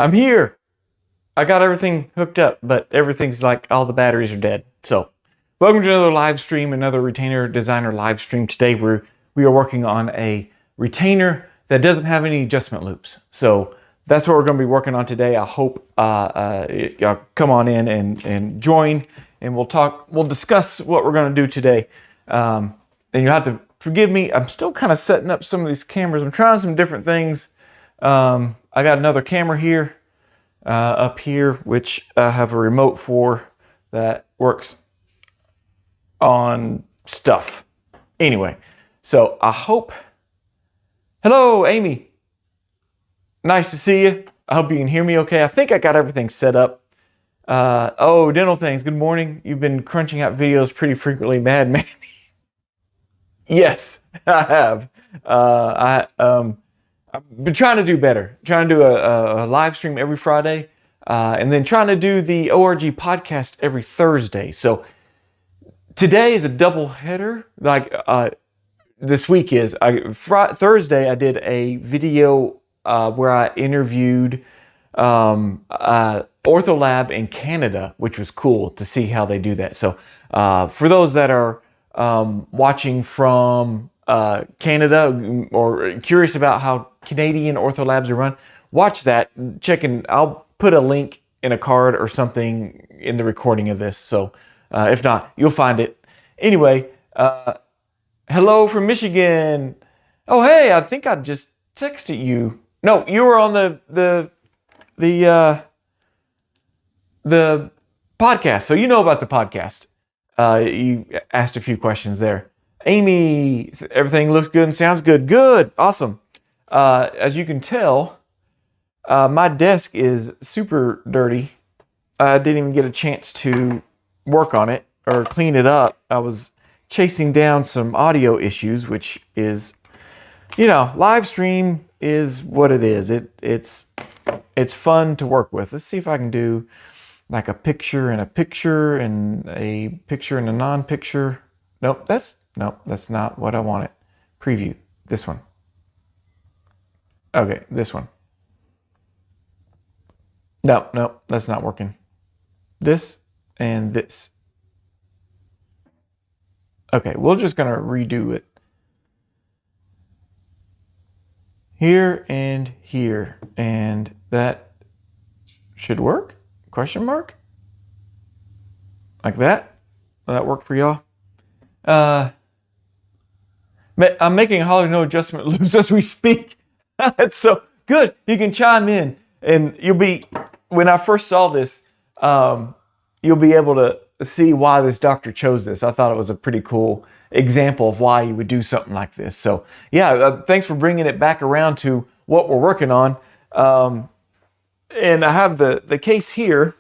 I'm here. I got everything hooked up, but everything's like all the batteries are dead. So, welcome to another live stream, another retainer designer live stream. Today we are working on a retainer that doesn't have any adjustment loops. So that's what we're going to be working on today. I hope y'all come on in and join, and we'll discuss what we're going to do today. And you'll have to forgive me. I'm still kind of setting up some of these cameras. I'm trying some different things. I got another camera here. Up here, which I have a remote for that works on stuff. Anyway, so I hope. Hello, Amy. Nice to see you. I hope you can hear me okay. I think I got everything set up. Oh, dental things. Good morning. You've been crunching out videos pretty frequently, Mad Man. Yes, I have. I've been trying to do better, trying to do a live stream every Friday, and then trying to do the ORG podcast every Thursday. So today is a double header. Like this week is. Thursday I did a video where I interviewed Ortho Lab in Canada, which was cool to see how they do that. So for those that are watching from Canada or curious about how Canadian ortho labs are run, watch that. I'll put a link in a card or something in the recording of this. So if not, you'll find it. Anyway, hello from Michigan. Oh, hey, I think I just texted you. No, you were on the podcast. So you know about the podcast. You asked a few questions there. Amy, everything looks good and sounds good. Good. Awesome. As you can tell, my desk is super dirty. I didn't even get a chance to work on it or clean it up. I was chasing down some audio issues, which is, live stream is what it is. It's fun to work with. Let's see if I can do like a picture and a picture and a picture and a non-picture. Nope, that's not what I wanted. Preview, this one. Okay, this one. No, that's not working. This and this. Okay, we're just gonna redo it. Here and here, and that should work? Question mark? Like that? Will that work for y'all? I'm making Holly no adjustment loops as we speak. That's so good. You can chime in, and when I first saw this, you'll be able to see why this doctor chose this. I thought it was a pretty cool example of why you would do something like this. So yeah, thanks for bringing it back around to what we're working on. And I have the case here.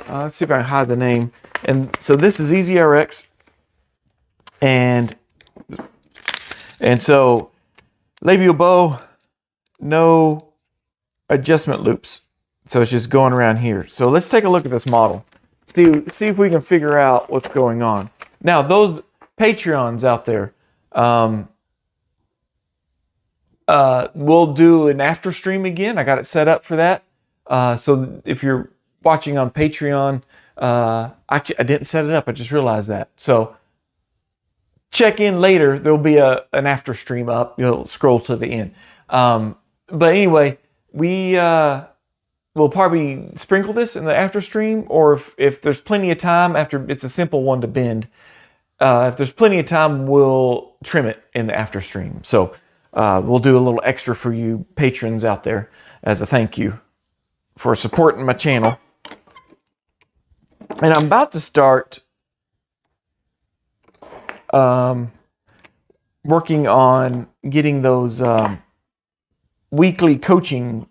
Let's see if I can hide the name. And so this is EasyRx. And so labial bow, no adjustment loops. So it's just going around here. So let's take a look at this model. See if we can figure out what's going on. Now, those Patreons out there, we'll do an after stream again. I got it set up for that. So if you're watching on Patreon, actually, I didn't set it up. I just realized that. So check in later. There'll be an after stream up. You'll scroll to the end. But anyway, we'll probably sprinkle this in the after stream, or if there's plenty of time after, it's a simple one to bend. If there's plenty of time, we'll trim it in the after stream. So we'll do a little extra for you patrons out there as a thank you for supporting my channel. And I'm about to start working on getting those weekly coaching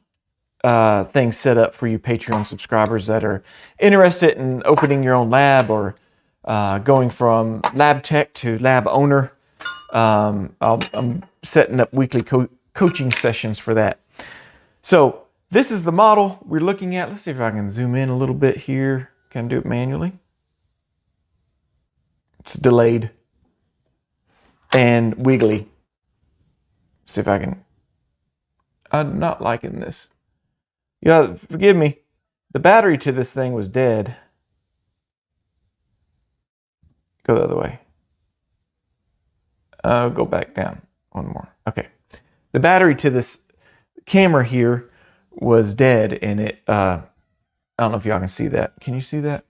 things set up for you Patreon subscribers that are interested in opening your own lab or going from lab tech to lab owner. I'm setting up weekly coaching sessions for that. So this is the model we're looking at. Let's see if I can zoom in a little bit here. Can I do it manually? It's delayed and wiggly. See if I can. I'm not liking this. Yeah, forgive me. The battery to this thing was dead. Go the other way. Go back down. One more. Okay. The battery to this camera here was dead, and it, I don't know if y'all can see that. Can you see that?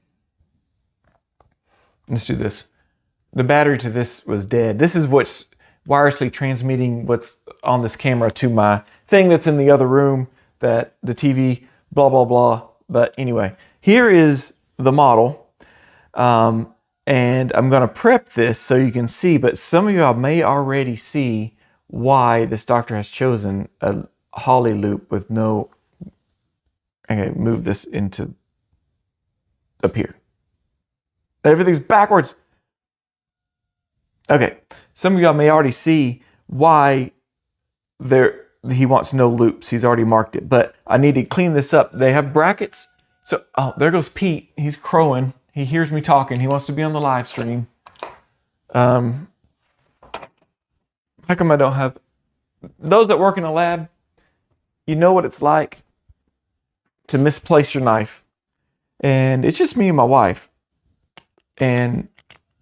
Let's do this. The battery to this was dead. This is what's wirelessly transmitting what's on this camera to my thing that's in the other room, that the TV, blah, blah, blah. But anyway, here is the model. And I'm going to prep this so you can see, but some of y'all may already see why this doctor has chosen a Holly loop with no, okay, move this into up here. Everything's backwards. Okay, some of y'all may already see why he wants no loops. He's already marked it, but I need to clean this up. They have brackets. So, oh, there goes Pete. He's crowing. He hears me talking. He wants to be on the live stream. How come I don't have... Those that work in a lab, you know what it's like to misplace your knife. And it's just me and my wife. And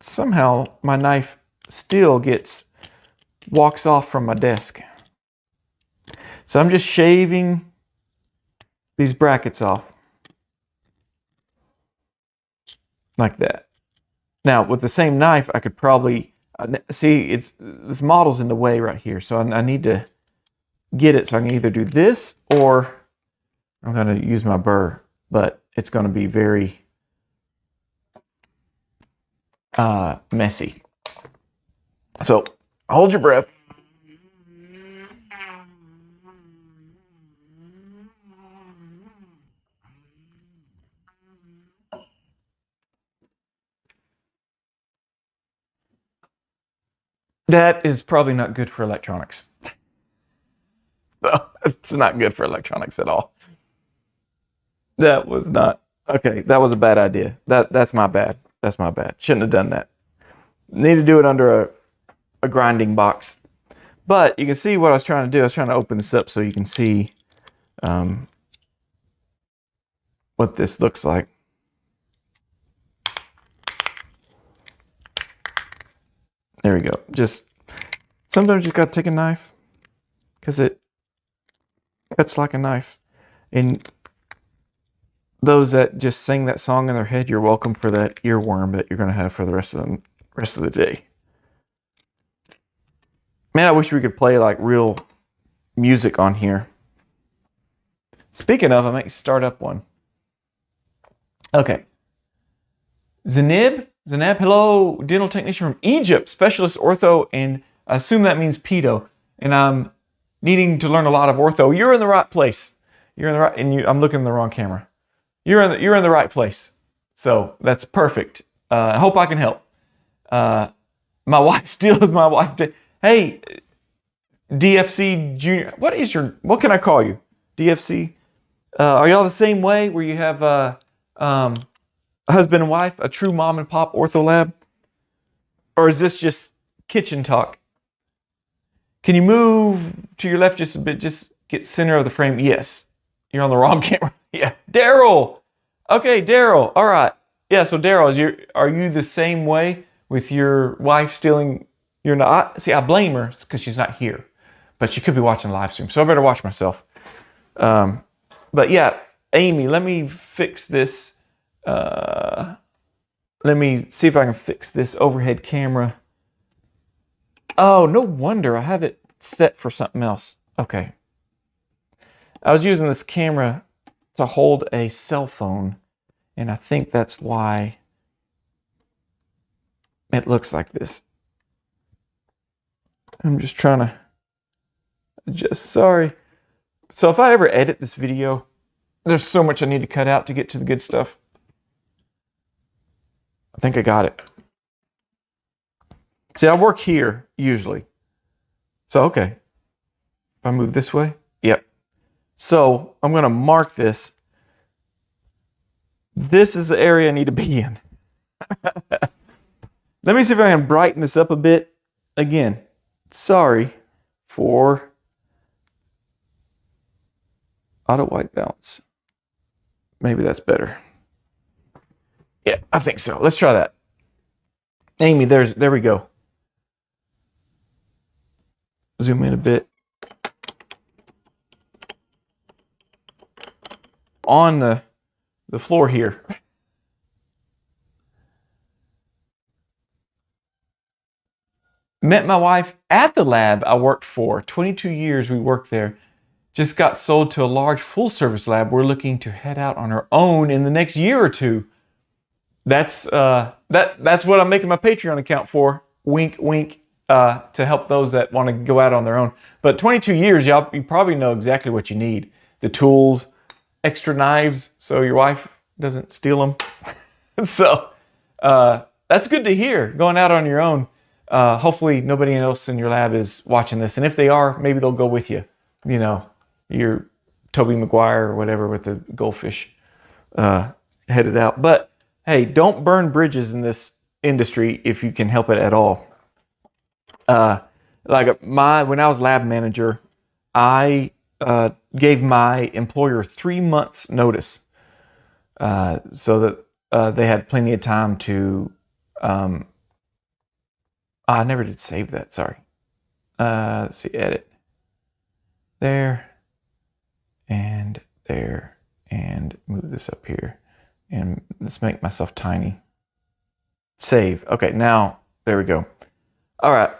somehow my knife still walks off from my desk. So I'm just shaving these brackets off. Like that. Now, with the same knife, I could probably... see, this model's in the way right here. So I need to get it so I can either do this or I'm going to use my burr. But it's going to be very messy. So hold your breath. That is probably not good for electronics. So it's not good for electronics at all. That was not, okay, that was a bad idea. That's my bad. That's my bad. Shouldn't have done that. Need to do it under a grinding box. But you can see what I was trying to do. I was trying to open this up so you can see what this looks like. There we go. Just sometimes you got to take a knife because it cuts like a knife. And those that just sing that song in their head, you're welcome for that earworm that you're going to have for the rest of the day. Man, I wish we could play like real music on here. Speaking of, I might start up one. Okay. Zanab, hello, dental technician from Egypt, specialist ortho, and I assume that means pedo. And I'm needing to learn a lot of ortho. You're in the right place. You're in the right, and I'm looking in the wrong camera. You're in the right place. So that's perfect. I hope I can help. My wife still is my wife. Hey, DFC Junior, what can I call you? DFC? Are y'all the same way where you have a husband and wife, a true mom and pop ortho lab? Or is this just kitchen talk? Can you move to your left just a bit? Just get center of the frame. Yes. You're on the wrong camera. Yeah. Daryl. Okay, Daryl. All right. Yeah, so Daryl, are you the same way with your wife stealing your knife? See, I blame her because she's not here. But she could be watching the live stream, so I better watch myself. But yeah, Amy, let me fix this. Let me see if I can fix this overhead camera. Oh, no wonder I have it set for something else. Okay. I was using this camera to hold a cell phone, and I think that's why it looks like this. I'm just trying to adjust. Sorry. So if I ever edit this video, there's so much I need to cut out to get to the good stuff. I think I got it. See, I work here usually. So, okay. If I move this way, yep. So I'm going to mark this. This is the area I need to be in. Let me see if I can brighten this up a bit. Again, sorry for Auto white balance. Maybe that's better. Yeah, I think so. Let's try that. Amy, there we go. Zoom in a bit. On the floor here. Met my wife at the lab I worked for. 22 years we worked there. Just got sold to a large full-service lab. We're looking to head out on our own in the next year or two. That's what I'm making my Patreon account for. Wink, wink, to help those that want to go out on their own. But 22 years, you probably know exactly what you need. The tools, extra knives, so your wife doesn't steal them. So that's good to hear, going out on your own. Hopefully nobody else in your lab is watching this. And if they are, maybe they'll go with you. You know, you're Toby Maguire or whatever with the goldfish headed out. But hey, don't burn bridges in this industry if you can help it at all. When I was lab manager, I gave my employer 3 months notice so that they had plenty of time to I never did save that, sorry. Let's see, edit. There, and move this up here. And let's make myself tiny. Save. Okay, now, there we go. All right.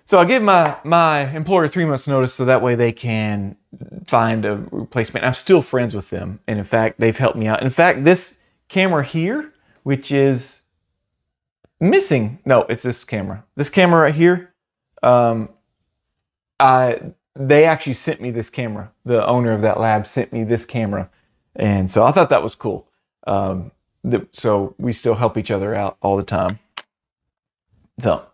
So I give my employer 3 months notice so that way they can find a replacement. I'm still friends with them. And in fact, they've helped me out. In fact, this camera here, which is missing. No, it's this camera. This camera right here. They actually sent me this camera. The owner of that lab sent me this camera. And so I thought that was cool. So we still help each other out all the time. So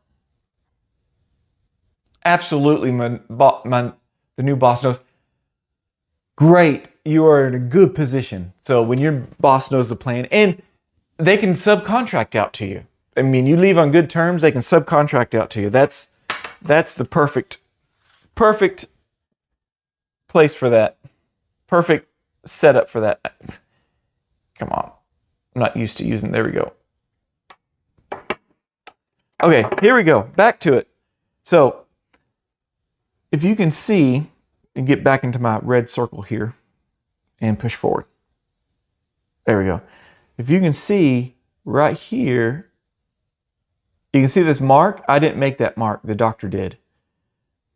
absolutely, the new boss knows. Great, you are in a good position. So when your boss knows the plan, and they can subcontract out to you. I mean, you leave on good terms, they can subcontract out to you. That's the perfect place for that. Perfect setup for that. Come on. I'm not used to using, there we go. Okay, here we go. Back to it. So, if you can see, and get back into my red circle here, and push forward. There we go. If you can see right here, you can see this mark. I didn't make that mark, the doctor did.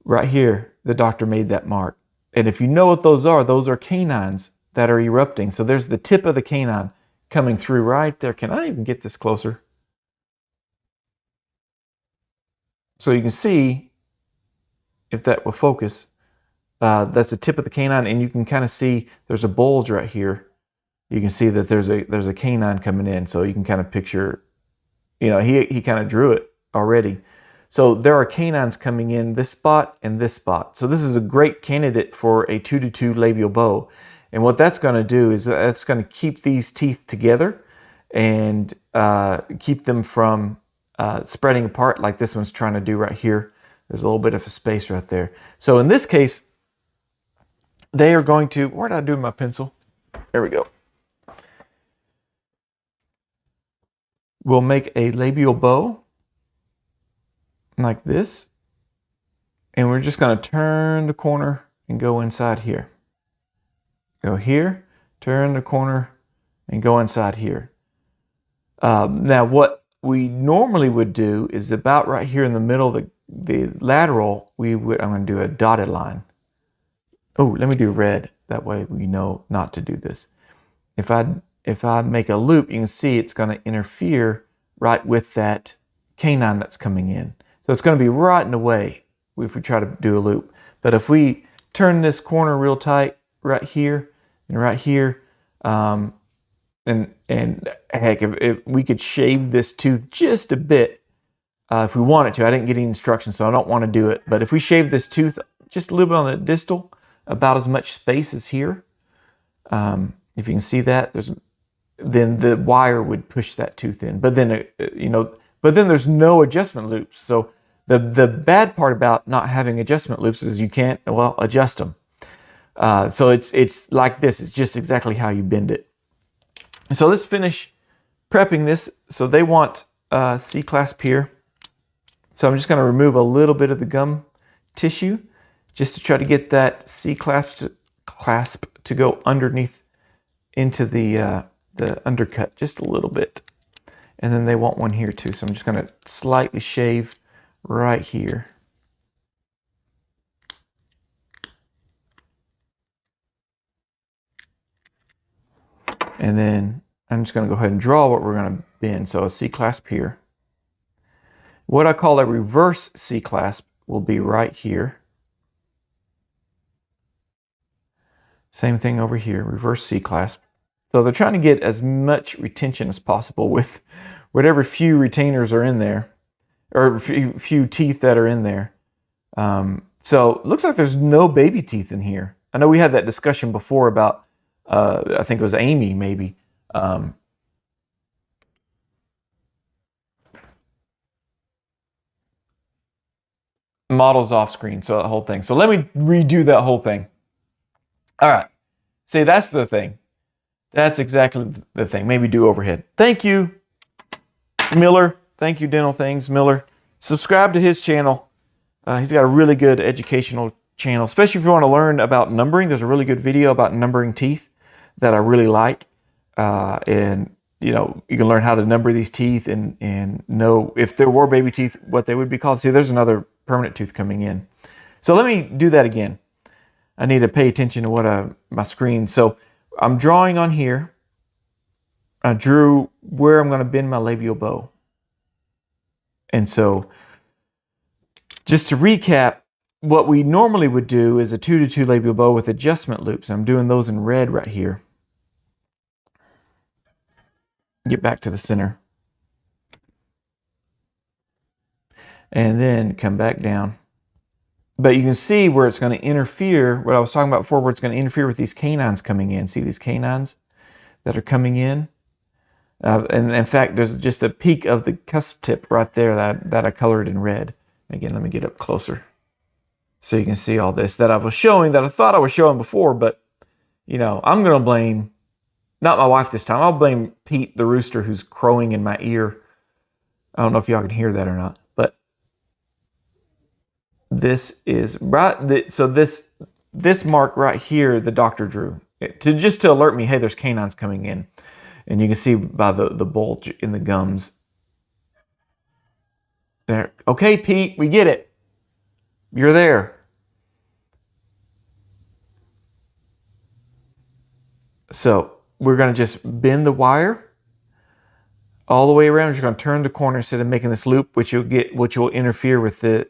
Right here, the doctor made that mark. And if you know what those are canines that are erupting. So there's the tip of the canine coming through right there. Can I even get this closer? So you can see, if that will focus, that's the tip of the canine, and you can kind of see there's a bulge right here. You can see that there's a canine coming in, so you can kind of picture, you know, he kind of drew it already. So there are canines coming in this spot and this spot. So this is a great candidate for a 2-to-2 labial bow. And what that's going to do is that's going to keep these teeth together and keep them from spreading apart like this one's trying to do right here. There's a little bit of a space right there. So in this case, they are going to, where did I do my pencil? There we go. We'll make a labial bow like this. And we're just going to turn the corner and go inside here. Go here, turn the corner, and go inside here. Now what we normally would do is about right here in the middle of the lateral, I'm going to do a dotted line. Oh, let me do red. That way we know not to do this. If I make a loop, you can see it's going to interfere right with that canine that's coming in. So it's going to be right in the way if we try to do a loop. But if we turn this corner real tight right here and right here, and heck, if we could shave this tooth just a bit, if we wanted to. I didn't get any instructions, so I don't want to do it. But if we shave this tooth just a little bit on the distal, about as much space as here, if you can see that, then the wire would push that tooth in. But then, but then there's no adjustment loops. So the bad part about not having adjustment loops is you can't, well, adjust them. So it's like this. It's just exactly how you bend it. So let's finish prepping this. So they want C-clasp here. So I'm just going to remove a little bit of the gum tissue just to try to get that C-clasp to go underneath into the undercut just a little bit. And then they want one here too. So I'm just going to slightly shave right here. And then I'm just going to go ahead and draw what we're going to bend. So a C-clasp here. What I call a reverse C-clasp will be right here. Same thing over here, reverse C-clasp. So they're trying to get as much retention as possible with whatever few retainers are in there, or few teeth that are in there. So it looks like there's no baby teeth in here. I know we had that discussion before about, I think it was Amy maybe. Models off screen, so the whole thing. So let me redo that whole thing. All right. See, that's the thing. That's exactly the thing. Maybe do overhead. Thank you, Miller. Thank you, Dental Things, Miller. Subscribe to his channel. He's got a really good educational channel, especially if you want to learn about numbering. There's a really good video about numbering teeth that I really like. And you know, you can learn how to number these teeth and know if there were baby teeth, what they would be called. See, there's another permanent tooth coming in. So let me do that again. I need to pay attention to what my screen. So I'm drawing on here. I drew where I'm going to bend my labial bow. And so just to recap, what we normally would do is a 2-to-2 labial bow with adjustment loops. I'm doing those in red right here. Get back to the center. And then come back down. But you can see where it's going to interfere, what I was talking about before, where it's going to interfere with these canines coming in. See these canines that are coming in? And in fact, there's just a peak of the cusp tip right there that I colored in red. Again, let me get up closer so you can see all this that I was showing, that I thought I was showing before, but you know, I'm going to blame, not my wife this time, I'll blame Pete the rooster who's crowing in my ear. I don't know if y'all can hear that or not, but this is right. So this mark right here, the doctor drew just to alert me, hey, there's canines coming in, and you can see by the bulge in the gums. There. Okay, Pete, we get it. You're there. So we're going to just bend the wire all the way around. You're going to turn the corner instead of making this loop, which will interfere with the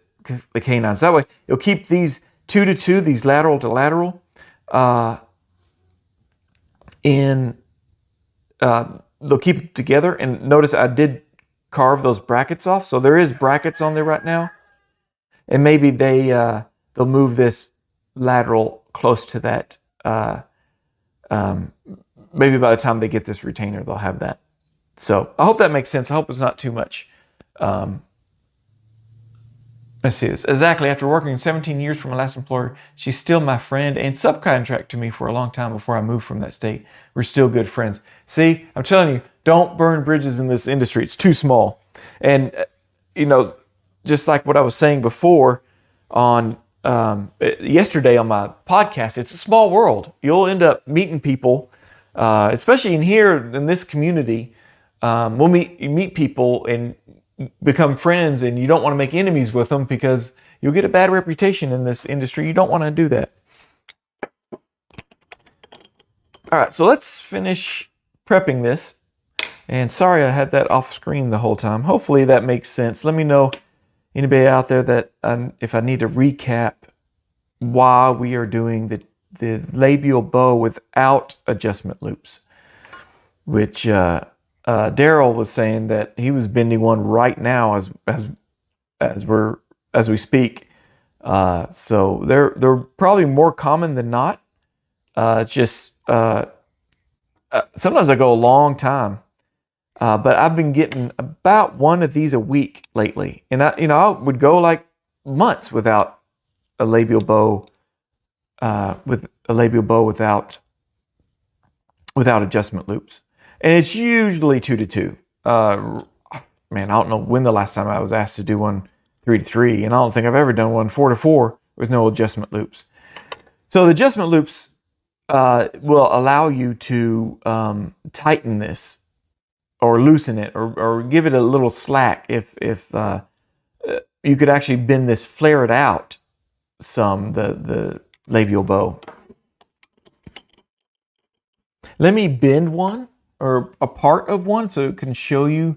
canines. That way, you'll keep these 2-to-2, these lateral to lateral, they'll keep them together. And notice I did carve those brackets off, so there is brackets on there right now. And maybe they'll move this lateral close to that. Maybe by the time they get this retainer, they'll have that. So I hope that makes sense. I hope it's not too much. Let's see this. Exactly. After working 17 years for my last employer, she's still my friend and subcontract to me for a long time before I moved from that state. We're still good friends. See, I'm telling you, don't burn bridges in this industry. It's too small. And, you know, just like what I was saying before on yesterday on my podcast, it's a small world. You'll end up meeting people, especially in here in this community. You meet people and become friends, and you don't want to make enemies with them because you'll get a bad reputation in this industry. You don't want to do that. All right, so let's finish prepping this. And sorry I had that off screen the whole time. Hopefully that makes sense. Let me know, anybody out there, that if I need to recap why we are doing the labial bow without adjustment loops, which Daryl was saying that he was bending one right now as we speak. So they're probably more common than not. Just sometimes I go a long time, but I've been getting about one of these a week lately, and I would go like months without a labial bow a labial bow without adjustment loops. And it's usually 2 to 2. Man, I don't know when the last time I was asked to do one 3 to 3, and I don't think I've ever done one 4 to 4 with no adjustment loops. So the adjustment loops will allow you to tighten this or loosen it or give it a little slack. If you could actually bend this, flare it out some, the labial bow. Let me bend one or a part of one so it can show you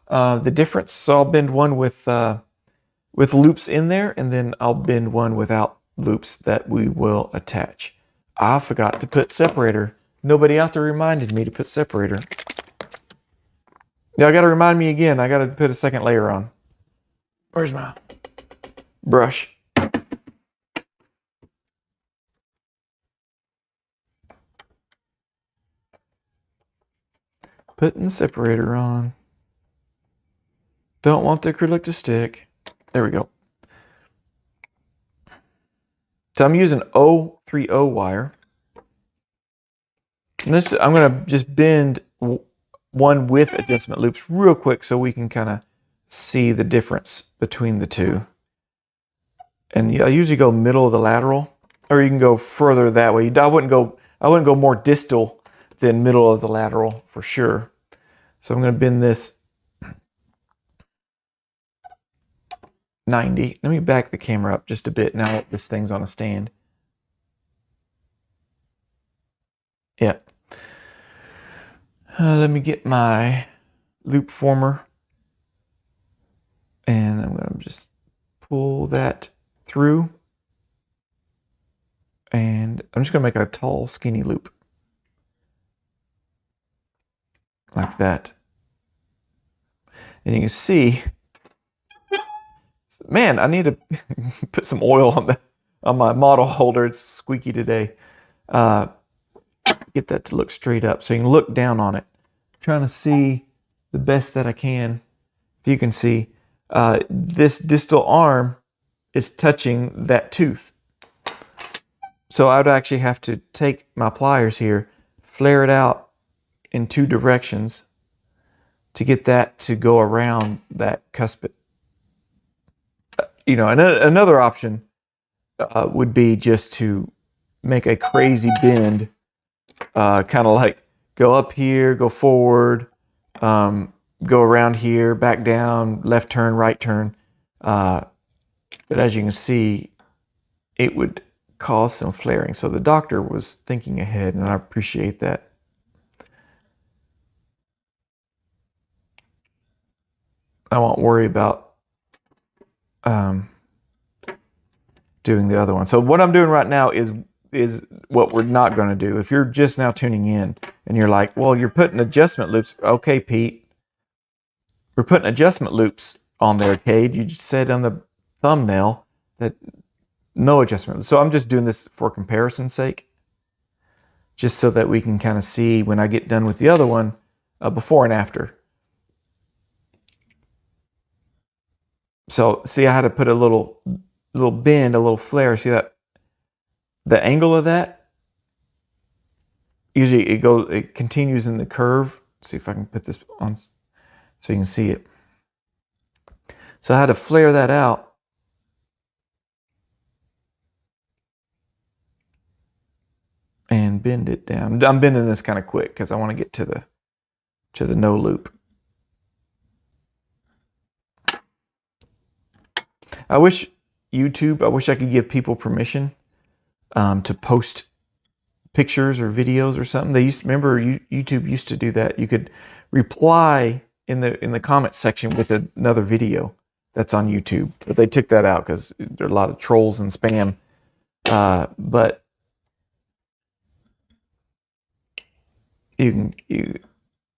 the difference. So I'll bend one with loops in there, and then I'll bend one without loops that we will attach. I forgot to put separator. Nobody out there reminded me to put separator. Yeah, I got to remind me again. I got to put a second layer on. Where's my brush? Putting the separator on. Don't want the acrylic to stick. There we go. So I'm using 030 wire. And this, I'm going to just bend one with adjustment loops real quick so we can kind of see the difference between the two. And I usually go middle of the lateral, or you can go further that way. I wouldn't go more distal than middle of the lateral for sure. So I'm going to bend this 90. Let me back the camera up just a bit now that this thing's on a stand. Yeah. Let me get my loop former, and I'm going to just pull that through, and I'm just going to make a tall, skinny loop like that. And you can see, man, I need to put some oil on my model holder. It's squeaky today. Get that to look straight up so you can look down on it. I'm trying to see the best that I can. If you can see, this distal arm is touching that tooth. So I would actually have to take my pliers here, flare it out in 2 directions to get that to go around that cuspid. You know, another option would be just to make a crazy bend, kind of like go up here, go forward, go around here, back down, left turn, right turn. But as you can see, it would cause some flaring. So the doctor was thinking ahead, and I appreciate that. I won't worry about doing the other one. So what I'm doing right now is what we're not going to do. If you're just now tuning in and you're like, well, you're putting adjustment loops. Okay, Pete, we're putting adjustment loops on there, Cade. You just said on the thumbnail that no adjustment. So I'm just doing this for comparison's sake, just so that we can kind of see when I get done with the other one, before and after. So see, I had to put a little bend, a little flare. See that? The angle of that, usually it continues in the curve. See if I can put this on so you can see it. So I had to flare that out. And bend it down. I'm bending this kind of quick because I want to get to the no loop. I wish I could give people permission to post pictures or videos or something. Remember YouTube used to do that. You could reply in the comment section with another video that's on YouTube, but they took that out because there are a lot of trolls and spam. But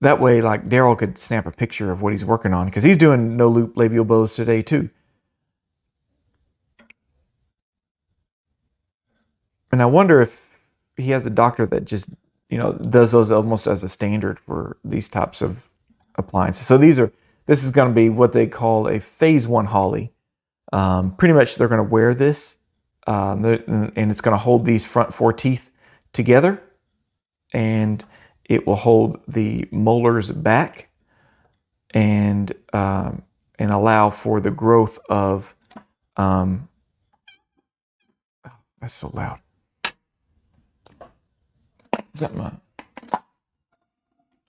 that way, like Daryl could snap a picture of what he's working on because he's doing no loop labial bows today too. And I wonder if he has a doctor that just, does those almost as a standard for these types of appliances. So this is going to be what they call a phase 1 Holly. Pretty much they're going to wear this, and it's going to hold these front 4 teeth together, and it will hold the molars back and allow for the growth of that's so loud. Is that my...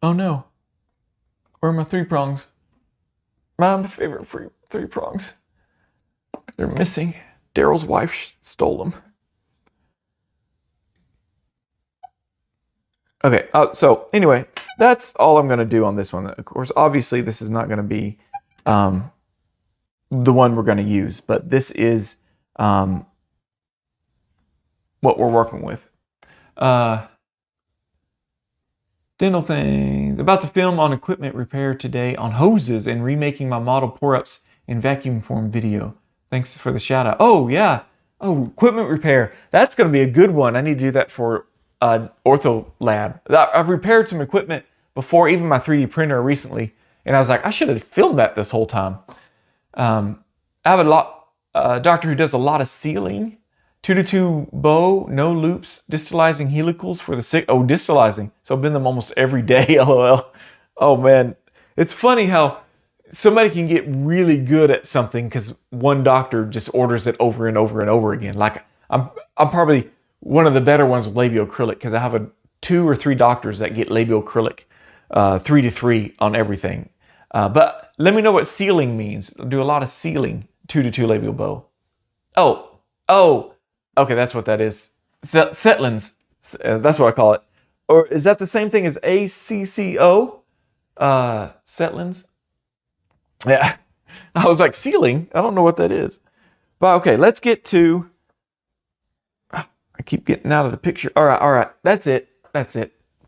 Oh no. Where are my 3 prongs? My favorite three prongs. They're missing. Daryl's wife stole them. Okay, so anyway, that's all I'm going to do on this one. Of course, obviously, this is not going to be the one we're going to use, but this is what we're working with. Dental things. About to film on equipment repair today on hoses and remaking my model pour-ups in vacuum form video. Thanks for the shout out. Oh, yeah. Oh, equipment repair. That's going to be a good one. I need to do that for Ortho Lab. I've repaired some equipment before, even my 3D printer recently, and I was like, I should have filmed that this whole time. I have a doctor who does a lot of sealing, 2-to-2 bow, no loops, distalizing helicals for the sick. Oh, distalizing. So I've been them almost every day. LOL. Oh man, it's funny how somebody can get really good at something because one doctor just orders it over and over and over again. Like I'm probably one of the better ones with labial acrylic because I have 2 or 3 doctors that get labial acrylic 3-to-3 on everything. But let me know what sealing means. I do a lot of sealing, 2-to-2 labial bow. Oh, okay, that's what that is. Setlins, that's what I call it. Or is that the same thing as ACCO? Setlins? Yeah, I was like, sealing? I don't know what that is. But okay, let's get to... I keep getting out of the picture. All right, that's it.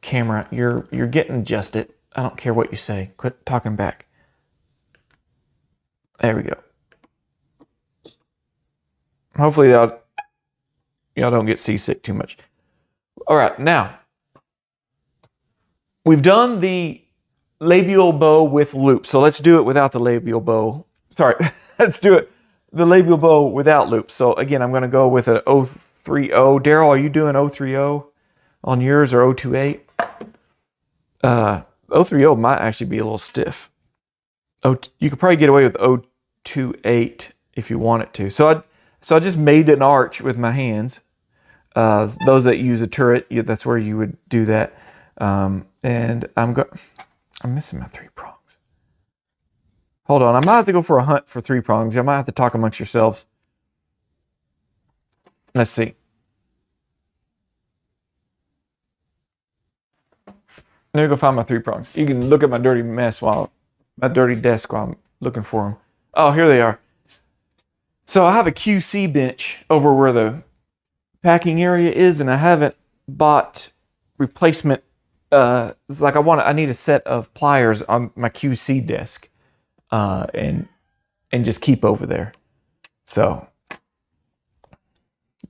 Camera, you're getting adjusted. I don't care what you say. Quit talking back. There we go. Hopefully y'all don't get seasick too much. All right, now we've done the labial bow with loops. So let's do it without the labial bow. Sorry, let's do it. The labial bow without loops. So again, I'm going to go with an 030. Daryl, are you doing 030 on yours or 028? 030 might actually be a little stiff. You could probably get away with 028 if you want it to. So I just made an arch with my hands. Those that use a turret, that's where you would do that. And I'm missing my 3 prongs. Hold on, I might have to go for a hunt for 3 prongs. I might have to talk amongst yourselves. Let's see. Let me go find my 3 prongs. You can look at my dirty desk while I'm looking for them. Oh, here they are. So I have a QC bench over where the packing area is, and I haven't bought replacement. It's like I need a set of pliers on my QC desk, and just keep over there. So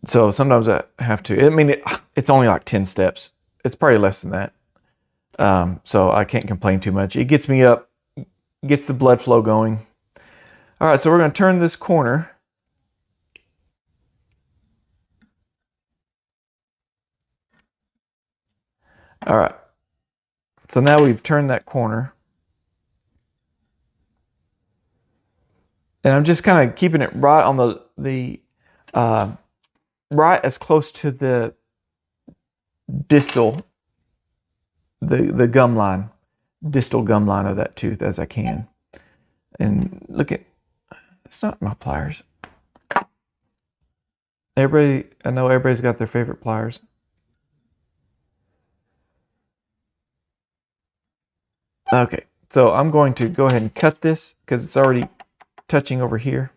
sometimes I have to. I mean, it's only like 10 steps. It's probably less than that. So I can't complain too much. It gets me up, gets the blood flow going. All right, so we're going to turn this corner. All right, so now we've turned that corner. And I'm just kind of keeping it right on the right as close to the distal, the gum line, distal gum line of that tooth as I can. And look at, it's not my pliers. I know everybody's got their favorite pliers. Okay, so I'm going to go ahead and cut this because it's already touching over here.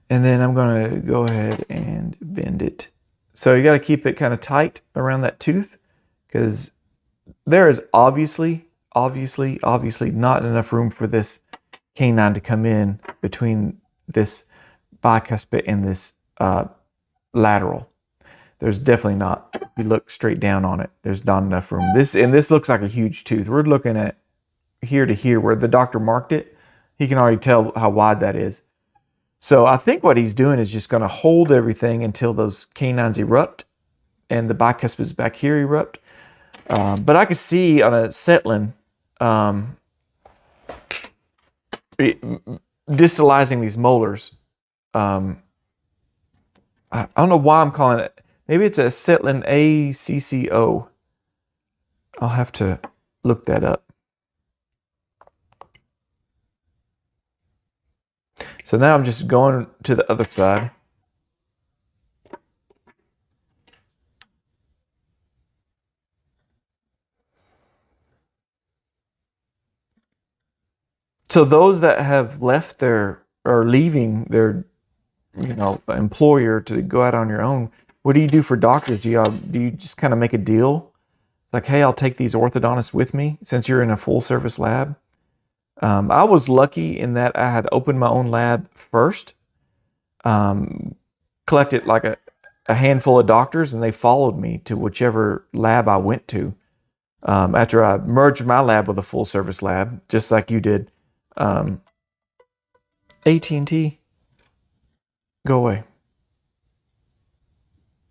And then I'm going to go ahead and bend it. So you got to keep it kind of tight around that tooth because there is obviously not enough room for this canine to come in between this bicuspid and this lateral. There's definitely not. If you look straight down on it, there's not enough room. This looks like a huge tooth. We're looking at here to here where the doctor marked it. He can already tell how wide that is. So I think what he's doing is just going to hold everything until those canines erupt and the bicuspids back here erupt. But I could see on a settling, distalizing these molars. I don't know why I'm calling it. Maybe it's a settling ACCO. I'll have to look that up. So now I'm just going to the other side. So those that have left their, or leaving their, employer to go out on your own, what do you do for doctors? Do you just kind of make a deal? Like, hey, I'll take these orthodontists with me since you're in a full service lab. I was lucky in that I had opened my own lab first, collected like a handful of doctors, and they followed me to whichever lab I went to. After I merged my lab with a full service lab, just like you did. AT&T, go away.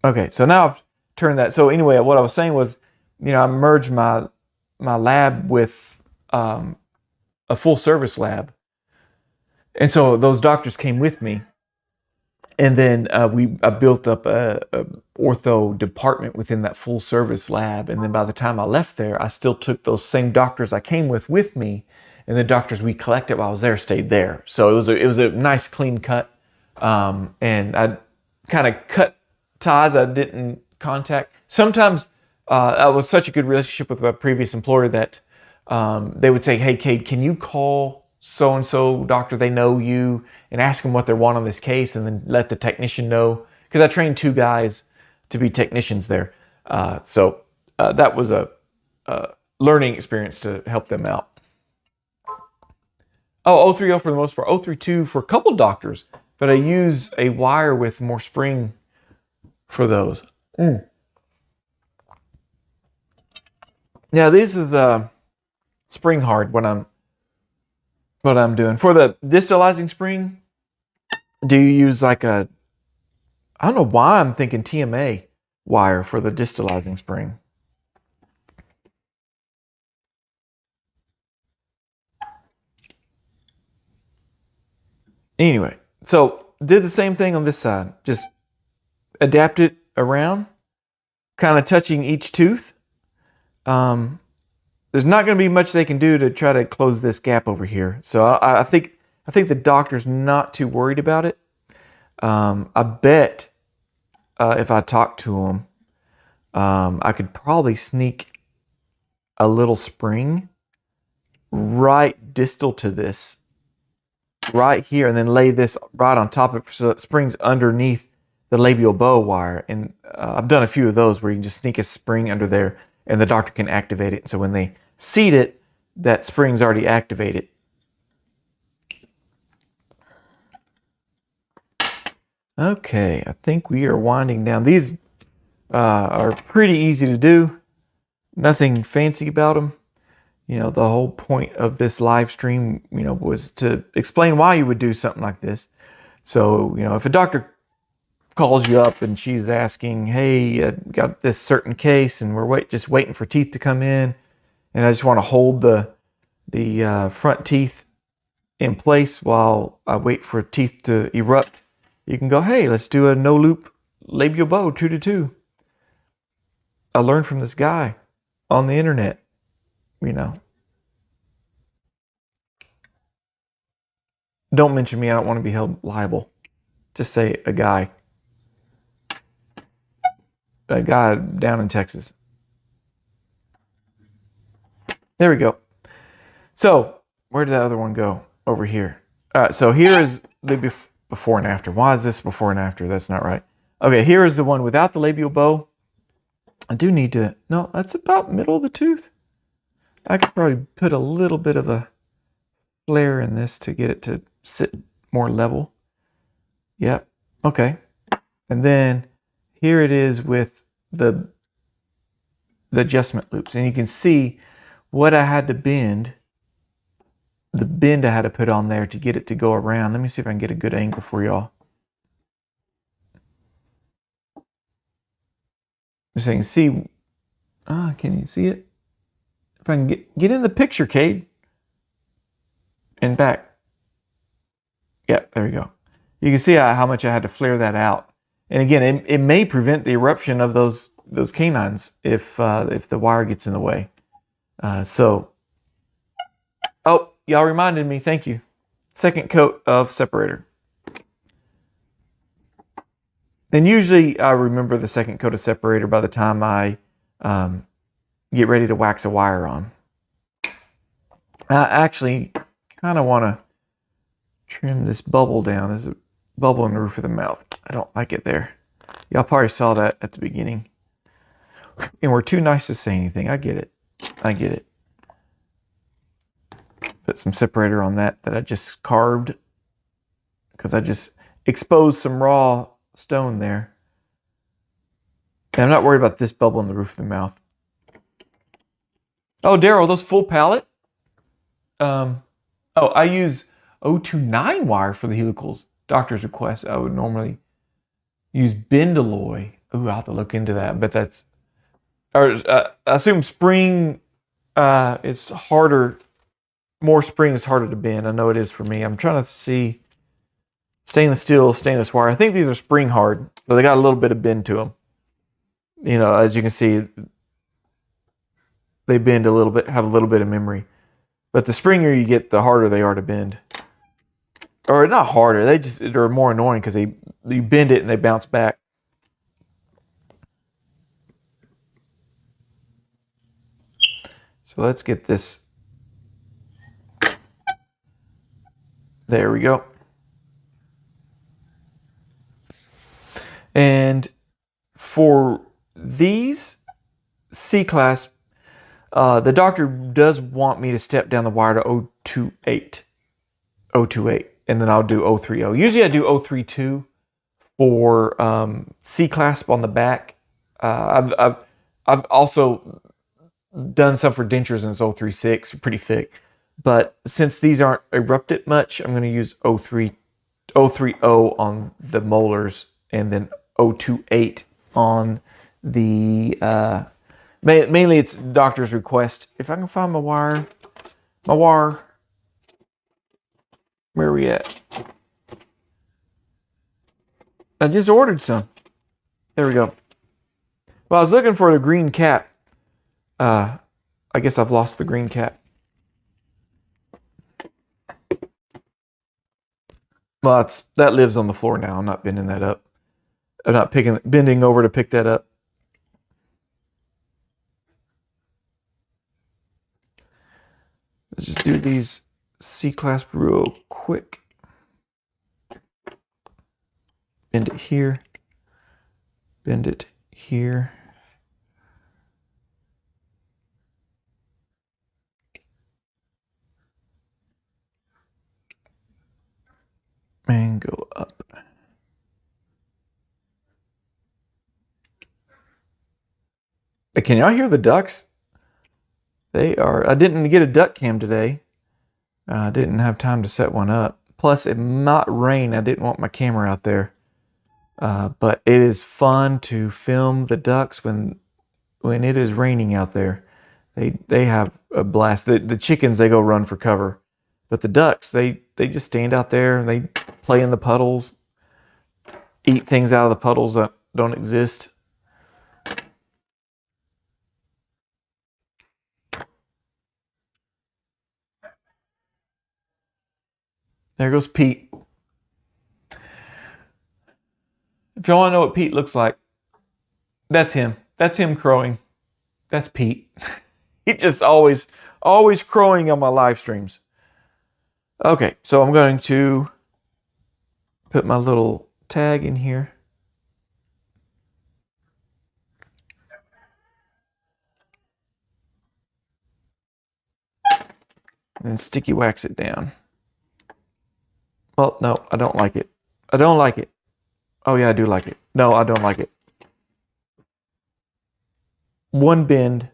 Okay, so now I've turned that. So anyway, what I was saying was, I merged my lab with a full service lab, and so those doctors came with me, and then I built up a ortho department within that full service lab. And then by the time I left there, I still took those same doctors I came with me, and the doctors we collected while I was there stayed there. So it was a nice clean cut, and I kind of cut ties I didn't contact. Sometimes I was such a good relationship with my previous employer that they would say, hey, Cade, can you call so-and-so doctor, they know you, and ask them what they want on this case, and then let the technician know. Because I trained 2 guys to be technicians there. So that was a learning experience to help them out. Oh, 030 for the most part. 032 for a couple doctors, but I use a wire with more spring for those. Yeah, this is spring hard what I'm doing. For the distalizing spring, do you use like I don't know why I'm thinking TMA wire for the distalizing spring. Anyway, so did the same thing on this side. Just adapt it around, kind of touching each tooth. There's not going to be much they can do to try to close this gap over here. So I think the doctor's not too worried about it. I bet if I talk to him, I could probably sneak a little spring right distal to this, right here, and then lay this right on top of it so it springs underneath the labial bow wire. And I've done a few of those where you can just sneak a spring under there and the doctor can activate it. So when they seat it, that spring's already activated. Okay, I think we are winding down. These are pretty easy to do. Nothing fancy about them. The whole point of this live stream, was to explain why you would do something like this. So, if a doctor calls you up and she's asking, hey, I got this certain case and we're just waiting for teeth to come in, and I just want to hold the front teeth in place while I wait for teeth to erupt, you can go, hey, let's do a no loop labial bow 2 to 2. I learned from this guy on the internet, Don't mention me. I don't want to be held liable. Just say a guy down in Texas. There we go. So where did the other one go? Over here. So here is the before and after. Why is this before and after? That's not right. Okay, here is the one without the labial bow. I do need to, no, that's about middle of the tooth. I could probably put a little bit of a flare in this to get it to sit more level. Yep, okay. And then here it is with the adjustment loops. And you can see what I had to bend the bend I had to put on there to get it to go around. Let me see if I can get a good angle for y'all. So you can see, can you see it? If I can get in the picture, Cade. And back. Yeah, there we go. You can see how much I had to flare that out. And again, it may prevent the eruption of those canines if the wire gets in the way. Oh, y'all reminded me. Thank you. Second coat of separator. And usually I remember the second coat of separator by the time I get ready to wax a wire on. I actually kind of want to trim this bubble down. There's a bubble in the roof of the mouth. I don't like it there. Y'all probably saw that at the beginning. And we're too nice to say anything. I get it. I get it. Put some separator on that I just carved because I just exposed some raw stone there. And I'm not worried about this bubble in the roof of the mouth. Oh, Daryl, those full pallet? I use 029 wire for the helicals. Doctor's request. I would normally use Bendalloy. Ooh, I'll have to look into that. But that's, I assume spring is harder. More spring is harder to bend. I know it is for me. I'm trying to see stainless steel, stainless wire. I think these are spring hard, but they got a little bit of bend to them. You know, as you can see, they bend a little bit, have a little bit of memory. But the springier you get, the harder they are to bend. Or not harder, they're more annoying because you bend it and they bounce back. So let's get this. There we go. And for these C-class, the doctor does want me to step down the wire to 028. And then I'll do 030. Usually I do 032 for C-clasp on the back. I've also done some for dentures and it's 036, pretty thick. But since these aren't erupted much, I'm going to use 030 on the molars and then 028 on the, mainly it's doctor's request. If I can find my wire, where are we at? I just ordered some. There we go. Well, I was looking for the green cap. I guess I've lost the green cap. Well, that lives on the floor now. I'm not bending that up. I'm not bending over to pick that up. Let's just do these C-clasp real quick. Bend it here. Bend it here. And go up. Can y'all hear the ducks? They are, I didn't get a duck cam today. I didn't have time to set one up. Plus, it might rain. I didn't want my camera out there. But it is fun to film the ducks when it is raining out there. They have a blast. The chickens, they go run for cover. But the ducks, they just stand out there and they play in the puddles, eat things out of the puddles that don't exist. There goes Pete. If you want to know what Pete looks like, that's him. That's him crowing. That's Pete. He just always crowing on my live streams. Okay, so I'm going to put my little tag in here. And sticky wax it down. Well, no, I don't like it. I don't like it. Oh yeah, I do like it. No, I don't like it. One bend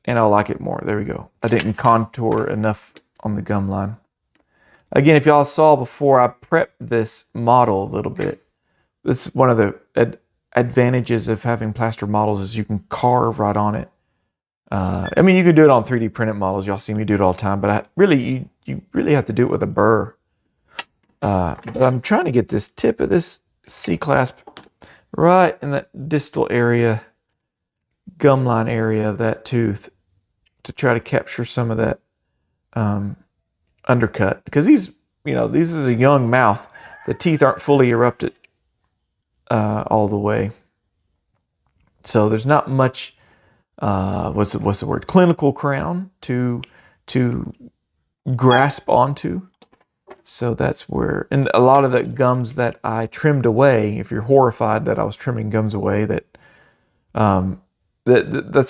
and I'll like it more. There we go. I didn't contour enough on the gum line. Again, if y'all saw before, I prepped this model a little bit. It's one of the advantages of having plaster models is you can carve right on it. I mean, you can do it on 3D printed models. Y'all see me do it all the time, but you really have to do it with a burr. But I'm trying to get this tip of this C-clasp right in that distal area, gum line area of that tooth to try to capture some of that undercut. Because this is a young mouth. The teeth aren't fully erupted all the way. So there's not much, what's the word, clinical crown to grasp onto. So that's where, and a lot of the gums that I trimmed away, if you're horrified that I was trimming gums away, that's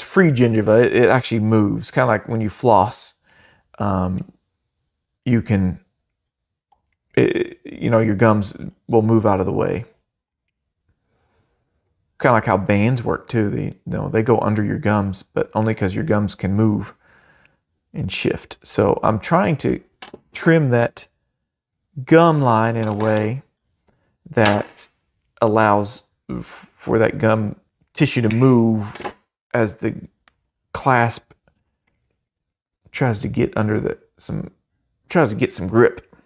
free gingiva. It actually moves, kind of like when you floss. You can, your gums will move out of the way. Kind of like how bands work too. They go under your gums, but only because your gums can move and shift. So I'm trying to trim that gum line in a way that allows for that gum tissue to move as the clasp tries to get some grip.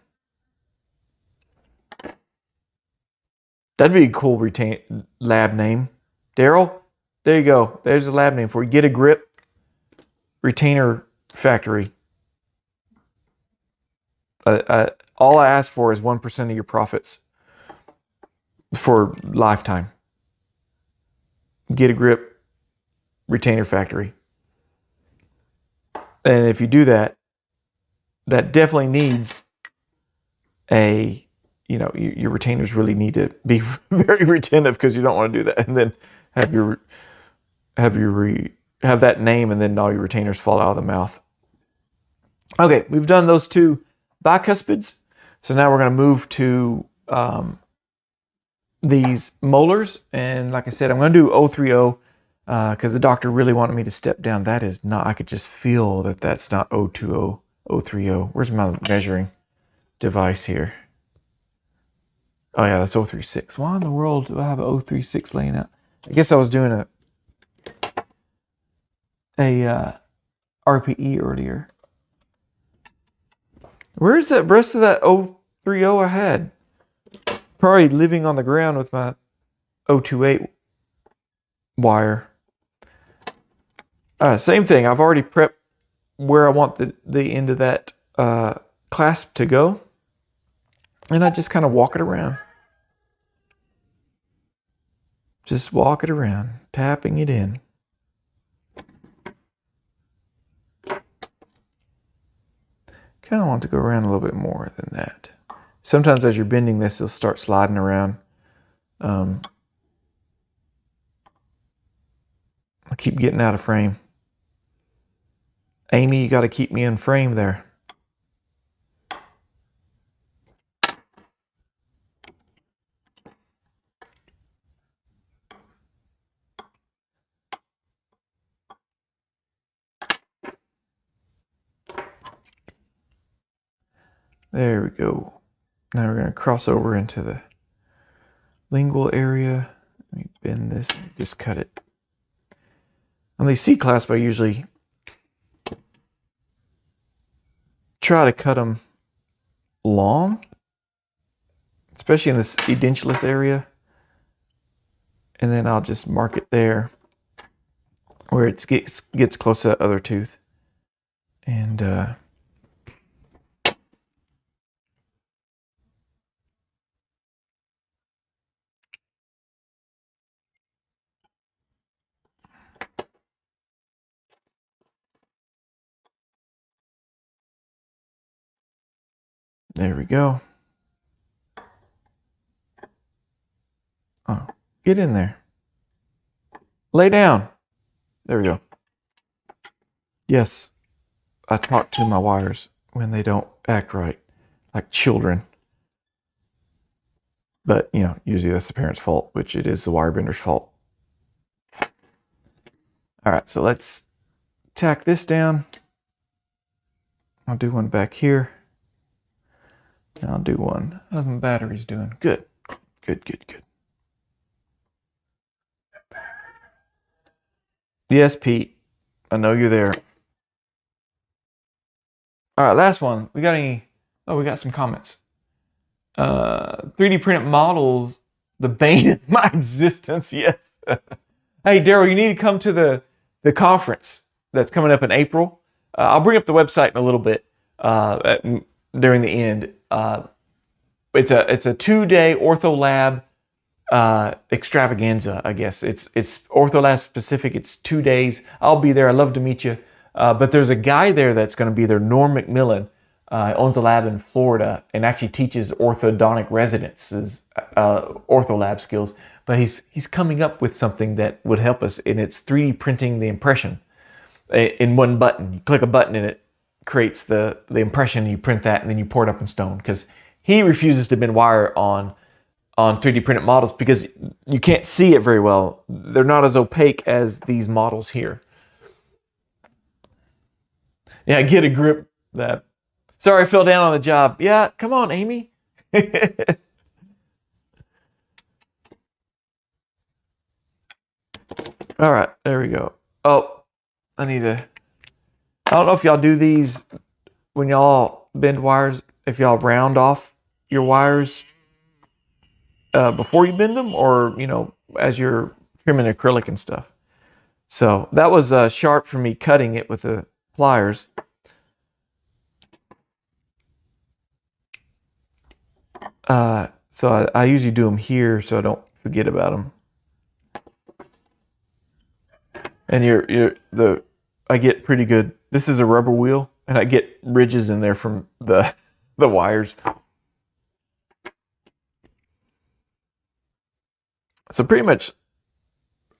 That'd be a cool lab name. Daryl, there you go. There's a lab name for you. Get a grip retainer factory. All I ask for is 1% of your profits for lifetime. Get a grip retainer factory. And if you do that, that definitely needs your retainers really need to be very retentive, because you don't want to do that and then have that name and then all your retainers fall out of the mouth. Okay, we've done those two bicuspids. So now we're going to move to these molars. And like I said, I'm going to do 030 because the doctor really wanted me to step down. That is not, I could just feel that that's not 020, 030. Where's my measuring device here? Oh yeah, that's 036. Why in the world do I have a 036 laying out? I guess I was doing a RPE earlier. Where's that rest of that 030 I had? Probably living on the ground with my 028 wire. Same thing. I've already prepped where I want the end of that clasp to go. And I just kind of walk it around. Just walk it around, tapping it in. Kind of want to go around a little bit more than that. Sometimes as you're bending this, it'll start sliding around. I keep getting out of frame. Amy, you got to keep me in frame there. There we go. Now we're going to cross over into the lingual area. Let me bend this and just cut it. On these C-clasp, I usually try to cut them long, especially in this edentulous area. And then I'll just mark it there where it gets close to that other tooth. And there we go. Oh, get in there. Lay down. There we go. Yes, I talk to my wires when they don't act right, like children. But, usually that's the parent's fault, which it is the wire bender's fault. All right, so let's tack this down. I'll do one back here. I'll do one. How's my batteries doing? Good. Good, good, good. Yes, Pete. I know you're there. All right, last one. We got any? Oh, we got some comments. 3D printed models, the bane of my existence. Yes. Hey, Daryl, you need to come to the conference that's coming up in April. I'll bring up the website in a little bit during the end. It's a 2-day Ortho Lab extravaganza, I guess. It's Ortho Lab specific. It's 2 days. I'll be there. I'd love to meet you. But there's a guy there that's going to be there, Norm McMillan. Owns a lab in Florida and actually teaches orthodontic residents ortho lab skills. But he's coming up with something that would help us, and it's 3D printing the impression in one button. You click a button and it creates the impression. You print that and then you pour it up in stone, because he refuses to bend wire on 3D printed models because you can't see it very well. They're not as opaque as these models here. Yeah, get a grip. That. Sorry, I fell down on the job. Yeah, come on, Amy. All right, there we go. Oh, I don't know if y'all do these when y'all bend wires, if y'all round off your wires before you bend them, or, as you're trimming acrylic and stuff. So that was sharp for me cutting it with the pliers. So I usually do them here so I don't forget about them. And I get pretty good. This is a rubber wheel, and I get ridges in there from the wires. So pretty much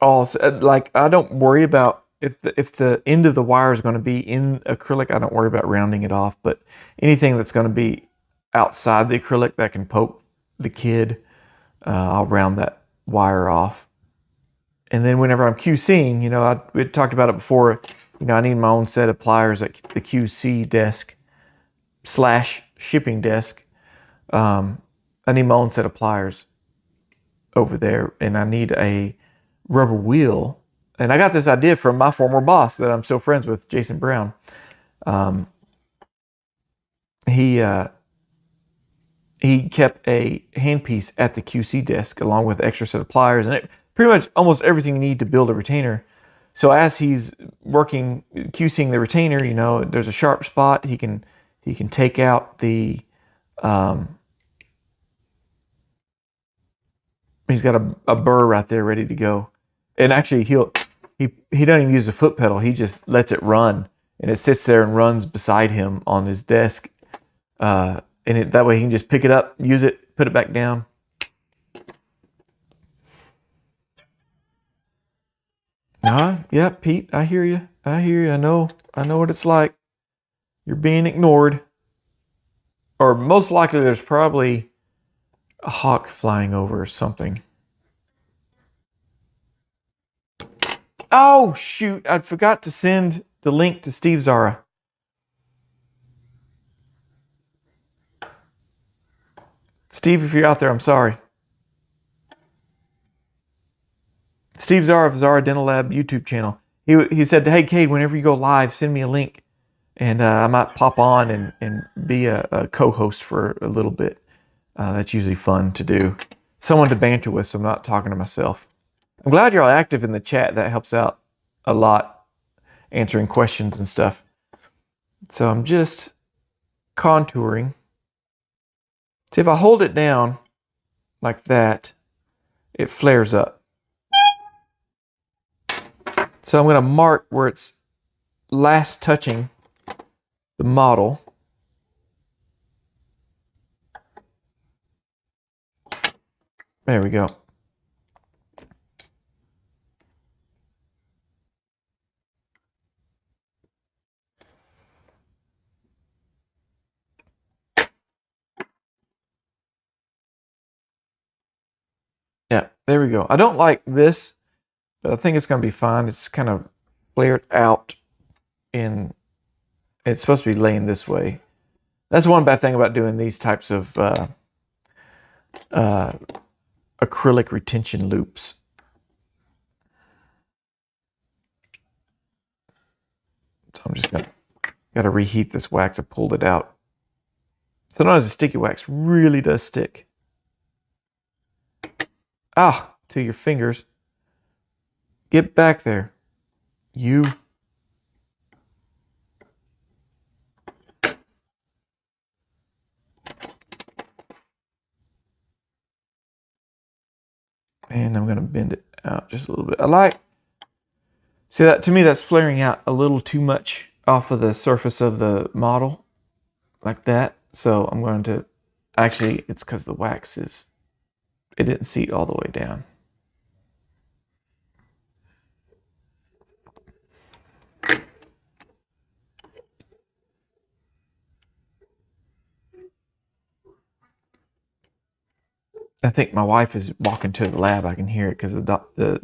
all, like, I don't worry about if the end of the wire is going to be in acrylic. I don't worry about rounding it off, but anything that's going to be outside the acrylic that can poke the kid, I'll round that wire off. And then whenever I'm QCing, we talked about it before, I need my own set of pliers at the QC desk / shipping desk. I need my own set of pliers over there, and I need a rubber wheel. And I got this idea from my former boss that I'm still friends with, Jason Brown. He kept a handpiece at the QC desk along with an extra set of pliers, and pretty much almost everything you need to build a retainer. So as he's working QCing the retainer, there's a sharp spot. He can take out the he's got a burr right there ready to go. And actually he doesn't even use the foot pedal. He just lets it run, and it sits there and runs beside him on his desk. And that way he can just pick it up, use it, put it back down. Yeah, Pete, I hear you. I know what it's like. You're being ignored. Or most likely there's probably a hawk flying over or something. Oh, shoot. I forgot to send the link to Steve Zara. Steve, if you're out there, I'm sorry. Steve Zara of Zara Dental Lab YouTube channel. He said, hey, Cade, whenever you go live, send me a link, and I might pop on and be a co-host for a little bit. That's usually fun to do. Someone to banter with, so I'm not talking to myself. I'm glad you're all active in the chat. That helps out a lot, answering questions and stuff. So I'm just contouring. See, if I hold it down like that, it flares up. So I'm going to mark where it's last touching the model. There we go. Yeah, there we go. I don't like this, but I think it's going to be fine. It's kind of flared out, and it's supposed to be laying this way. That's one bad thing about doing these types of acrylic retention loops. So I'm just gotta reheat this wax. I pulled it out. Sometimes the sticky wax really does stick. Ah, to your fingers. Get back there. You. And I'm gonna bend it out just a little bit. See that, to me, that's flaring out a little too much off of the surface of the model, like that. So I'm going to, actually, it's because the wax it didn't seat all the way down. I think my wife is walking to the lab. I can hear it because the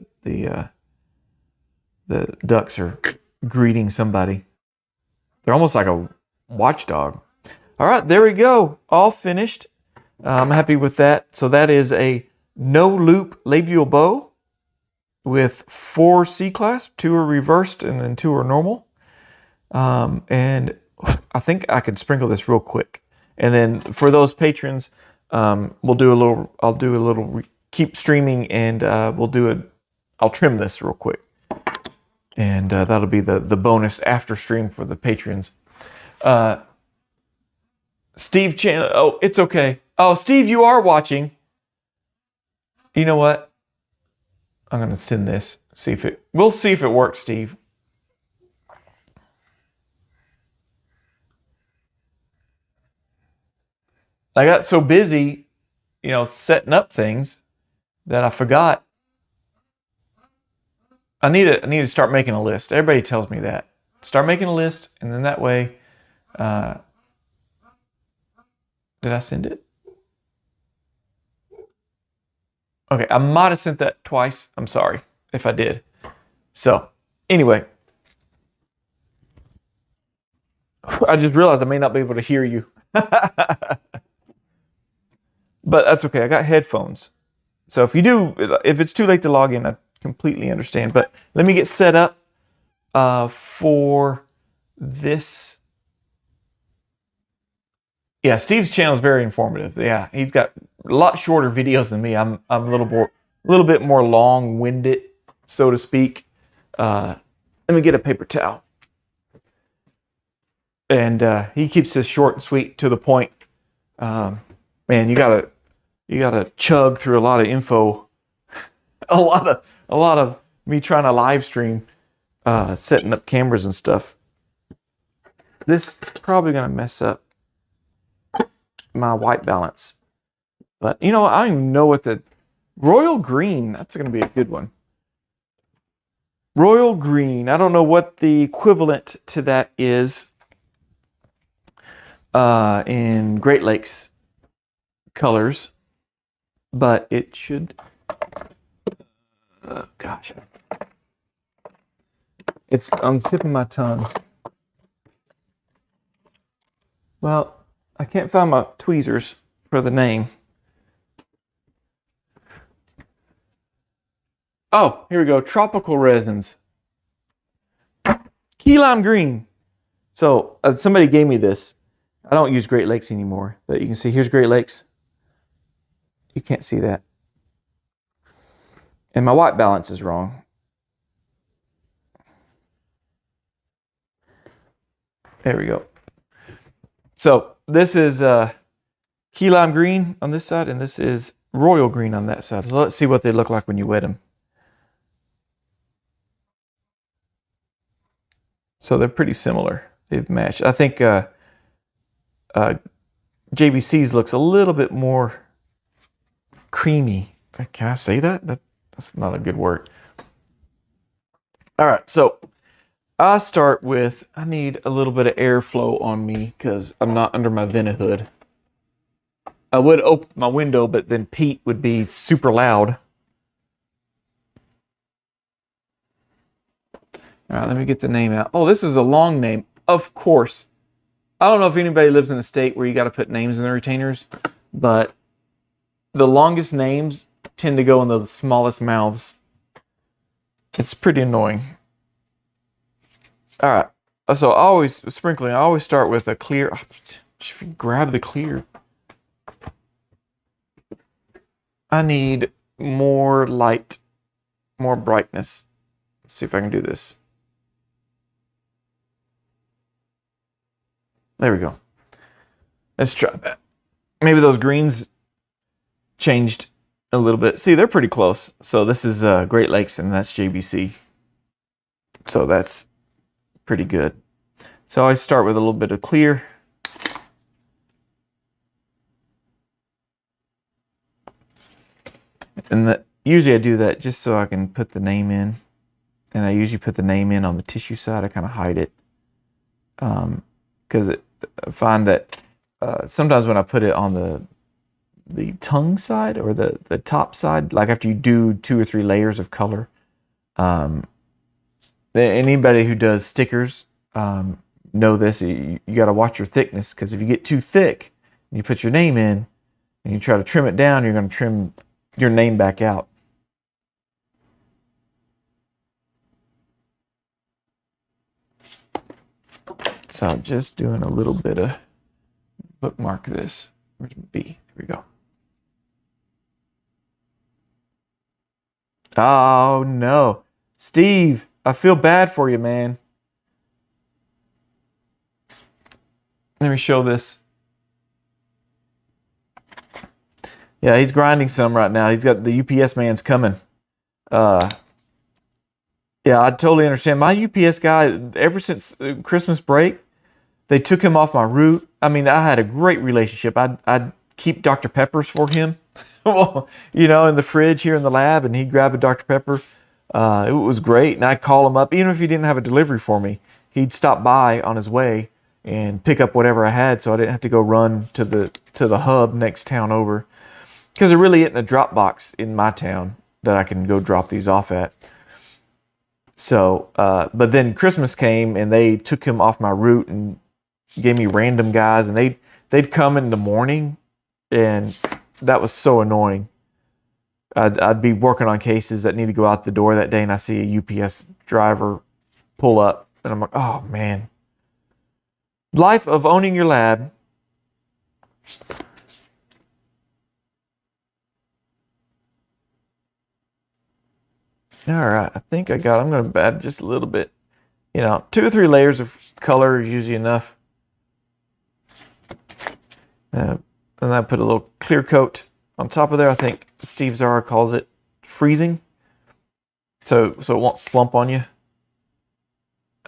ducks are greeting somebody. They're almost like a watchdog. All right, there we go. All finished. I'm happy with that. So that is a no-loop labial bow with 4 C-clasps. 2 are reversed and then 2 are normal. And I think I could sprinkle this real quick. And then for those patrons, we'll do a little, I'll do a little, keep streaming, and I'll trim this real quick. And that'll be the bonus after stream for the patrons. Steve Chan, oh, it's okay. Oh, Steve, you are watching. You know what? I'm gonna send this. We'll see if it works, Steve. I got so busy, setting up things that I forgot. I need to start making a list. Everybody tells me that. Start making a list, and then that way, did I send it? Okay, I might have sent that twice. I'm sorry if I did. So, anyway, I just realized I may not be able to hear you. But that's okay. I got headphones. So if it's too late to log in, I completely understand. But let me get set up for this. Yeah, Steve's channel is very informative. Yeah, he's got a lot shorter videos than me. I'm a little bit more long-winded, so to speak. Let me get a paper towel. And he keeps this short and sweet, to the point. Man, you gotta chug through a lot of info. a lot of me trying to live stream, setting up cameras and stuff. This is probably gonna mess up my white balance, but I don't even know what the royal green. That's gonna be a good one. Royal green. I don't know what the equivalent to that is in Great Lakes colors, but it should. Gosh, it's on the tip of my tongue. Well, I can't find my tweezers for the name. Oh, here we go. Tropical resins. Key lime green. So somebody gave me this. I don't use Great Lakes anymore, but you can see here's Great Lakes. You can't see that. And my white balance is wrong. There we go. So this is key lime green on this side, and this is royal green on that side. So let's see what they look like when you wet them. So they're pretty similar. They've matched. I think JBC's looks a little bit more creamy. Can I say that? That's not a good word. All right, so I'll start with, I need a little bit of airflow on me because I'm not under my vent hood. I would open my window, but then Pete would be super loud. All right, let me get the name out. Oh, this is a long name. Of course, I don't know if anybody lives in a state where you got to put names in the retainers, but the longest names tend to go in the smallest mouths. It's pretty annoying. All right. So I always start with a clear. If you grab the clear, I need more light, more brightness. Let's see if I can do this. There we go. Let's try that. Maybe those greens changed a little bit. See, they're pretty close. So this is Great Lakes and that's JBC. So that's pretty good. So I start with a little bit of clear. And usually I do that just so I can put the name in. And I usually put the name in on the tissue side. I kind of hide it. Because I find that sometimes when I put it on the tongue side or the top side, like after you do 2 or 3 layers of color, anybody who does stickers know this. You got to watch your thickness, because if you get too thick and you put your name in and you try to trim it down, you're going to trim your name back out. So I'm just doing a little bit of bookmark this. Where's B? Here we go. Oh no, Steve, I feel bad for you, man. Let me show this. Yeah, he's grinding some right now. He's got the UPS man's coming. Yeah, I totally understand. My UPS guy, ever since Christmas break, they took him off my route. I mean, I had a great relationship. I'd keep Dr. Peppers for him, you know, in the fridge here in the lab, and he'd grab a Dr. Pepper. It was great, and I'd call him up. Even if he didn't have a delivery for me, he'd stop by on his way and pick up whatever I had, so I didn't have to go run to the hub next town over. Because there really isn't a drop box in my town that I can go drop these off at. So, but then Christmas came and they took him off my route and gave me random guys, and they'd come in the morning, and that was so annoying. I'd be working on cases that need to go out the door that day, and I see a UPS driver pull up, and I'm like, oh man. Life of owning your lab. All right, I think I got it. I'm going to add just a little bit. You know, 2 or 3 layers of color is usually enough. And I put a little clear coat on top of there. I think Steve Zara calls it freezing. So it won't slump on you.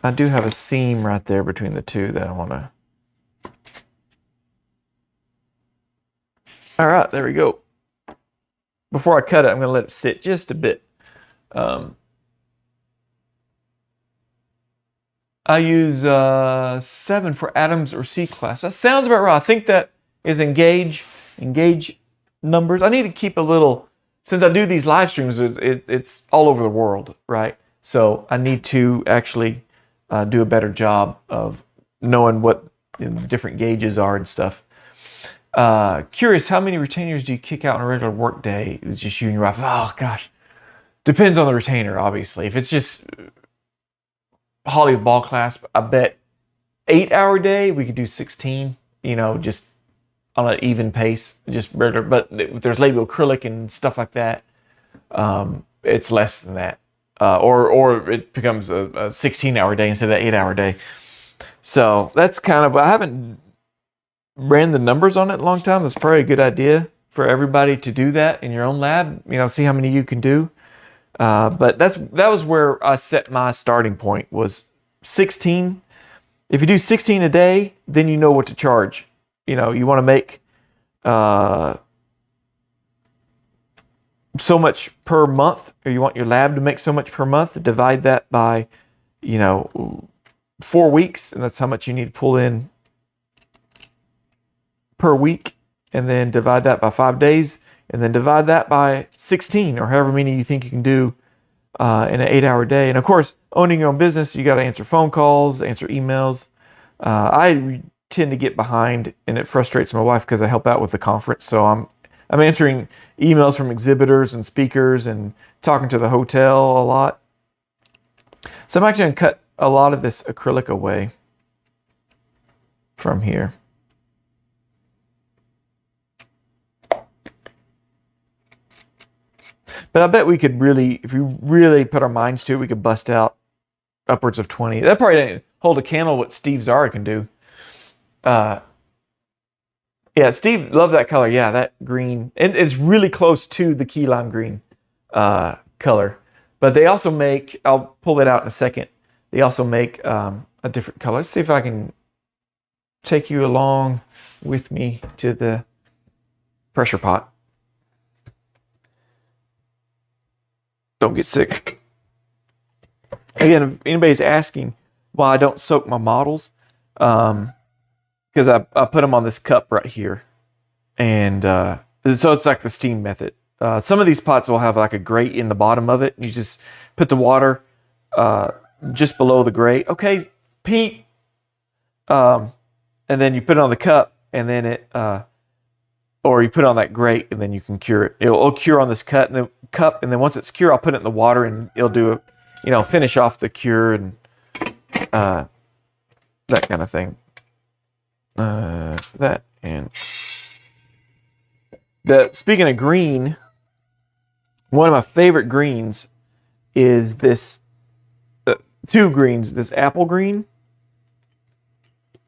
I do have a seam right there between the two that I want to. All right, there we go. Before I cut it, I'm going to let it sit just a bit. I use 7 for Adams or C class. That sounds about right. I think that is engage numbers. I need to keep a little, since I do these live streams, it's all over the world, right? So I need to actually do a better job of knowing what the different gauges are and stuff. Curious, how many retainers do you kick out in a regular work day? It's just you and your wife. Oh gosh. Depends on the retainer, obviously. If it's just Hollywood ball clasp, I bet 8-hour day, we could do 16, you know, just on an even pace, just regular. But if there's labial acrylic and stuff like that, it's less than that. Or it becomes a 16-hour day instead of an 8-hour day. So that's kind of, I haven't ran the numbers on it in a long time. That's probably a good idea for everybody to do that in your own lab, you know, see how many you can do. But that was where I set my starting point, was 16. If you do 16 a day, then you know what to charge. You know, you want to make so much per month, or you want your lab to make so much per month. Divide that by, you know, 4 weeks, and that's how much you need to pull in per week. And then divide that by 5 days. And then divide that by 16, or however many you think you can do in an 8-hour day. And of course, owning your own business, you got to answer phone calls, answer emails. I tend to get behind, and it frustrates my wife because I help out with the conference. So I'm answering emails from exhibitors and speakers and talking to the hotel a lot. So I'm actually going to cut a lot of this acrylic away from here. But I bet we could really, if we really put our minds to it, we could bust out upwards of 20. That probably didn't hold a candle what Steve Zara can do. Yeah, Steve loved that color. Yeah, that green. And it's really close to the key lime green color. But they also make, I'll pull it out in a second. They also make a different color. Let's see if I can take you along with me to the pressure pot. Don't get sick. Again, if anybody's asking why I don't soak my models, because I put them on this cup right here. And so it's like the steam method. Some of these pots will have like a grate in the bottom of it. You just put the water just below the grate. Okay, Pete. And then you put it on the cup, and then it, or you put it on that grate, and then you can cure it. It'll cure on this cup, and then once it's cured, I'll put it in the water, and it'll do, finish off the cure and that kind of thing. That and speaking of green, one of my favorite greens is this. Two greens. This apple green.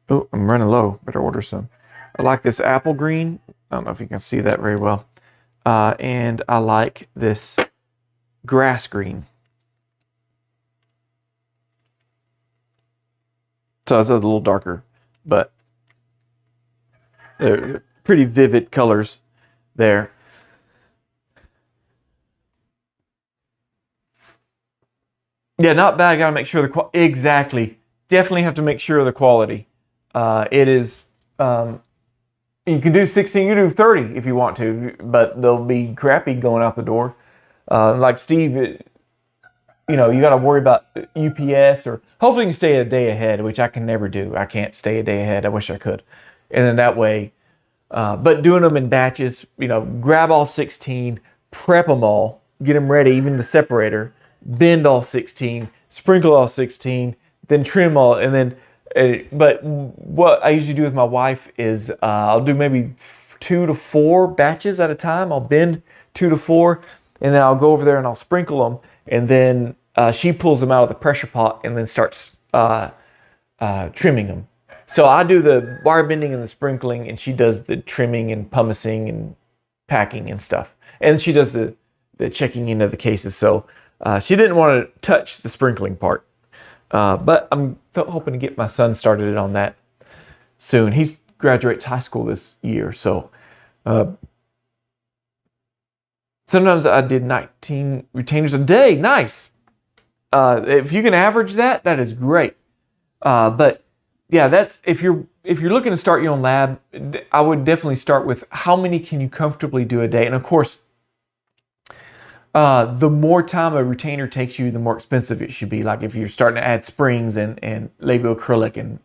Oh, I'm running low. Better order some. I like this apple green. I don't know if you can see that very well. And I like this grass green. So it's a little darker, but they're pretty vivid colors there. Yeah, not bad. Got to make sure the quality. Exactly. Definitely have to make sure of the quality. It is. You can do 16, you can do 30 if you want to, but they'll be crappy going out the door. Like Steve, you got to worry about UPS, or hopefully you can stay a day ahead, which I can never do. I can't stay a day ahead. I wish I could. And then that way, but doing them in batches, grab all 16, prep them all, get them ready, even the separator, bend all 16, sprinkle all 16, then trim all, and then. But what I usually do with my wife is I'll do maybe 2 to 4 batches at a time. I'll bend 2 to 4, and then I'll go over there and I'll sprinkle them, and then she pulls them out of the pressure pot and then starts trimming them. So I do the wire bending and the sprinkling, and she does the trimming and pumicing and packing and stuff. And she does the checking into the cases. So she didn't want to touch the sprinkling part. But I'm hoping to get my son started on that soon. He graduates high school this year, so sometimes I did 19 retainers a day. Nice. If you can average that, that is great. But yeah, that's if you're looking to start your own lab, I would definitely start with how many can you comfortably do a day, and of course. The more time a retainer takes you, the more expensive it should be. Like if you're starting to add springs and labial acrylic and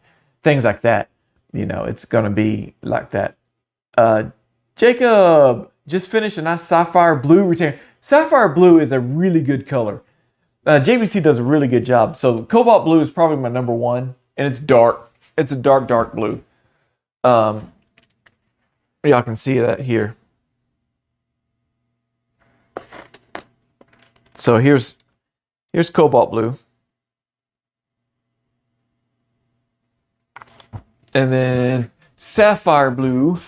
things like that, it's going to be like that. Jacob just finished a nice sapphire blue retainer. Sapphire blue is a really good color. JBC does a really good job. So cobalt blue is probably my number one, and it's dark. It's a dark, dark blue. Y'all can see that here. So here's cobalt blue. And then sapphire blue.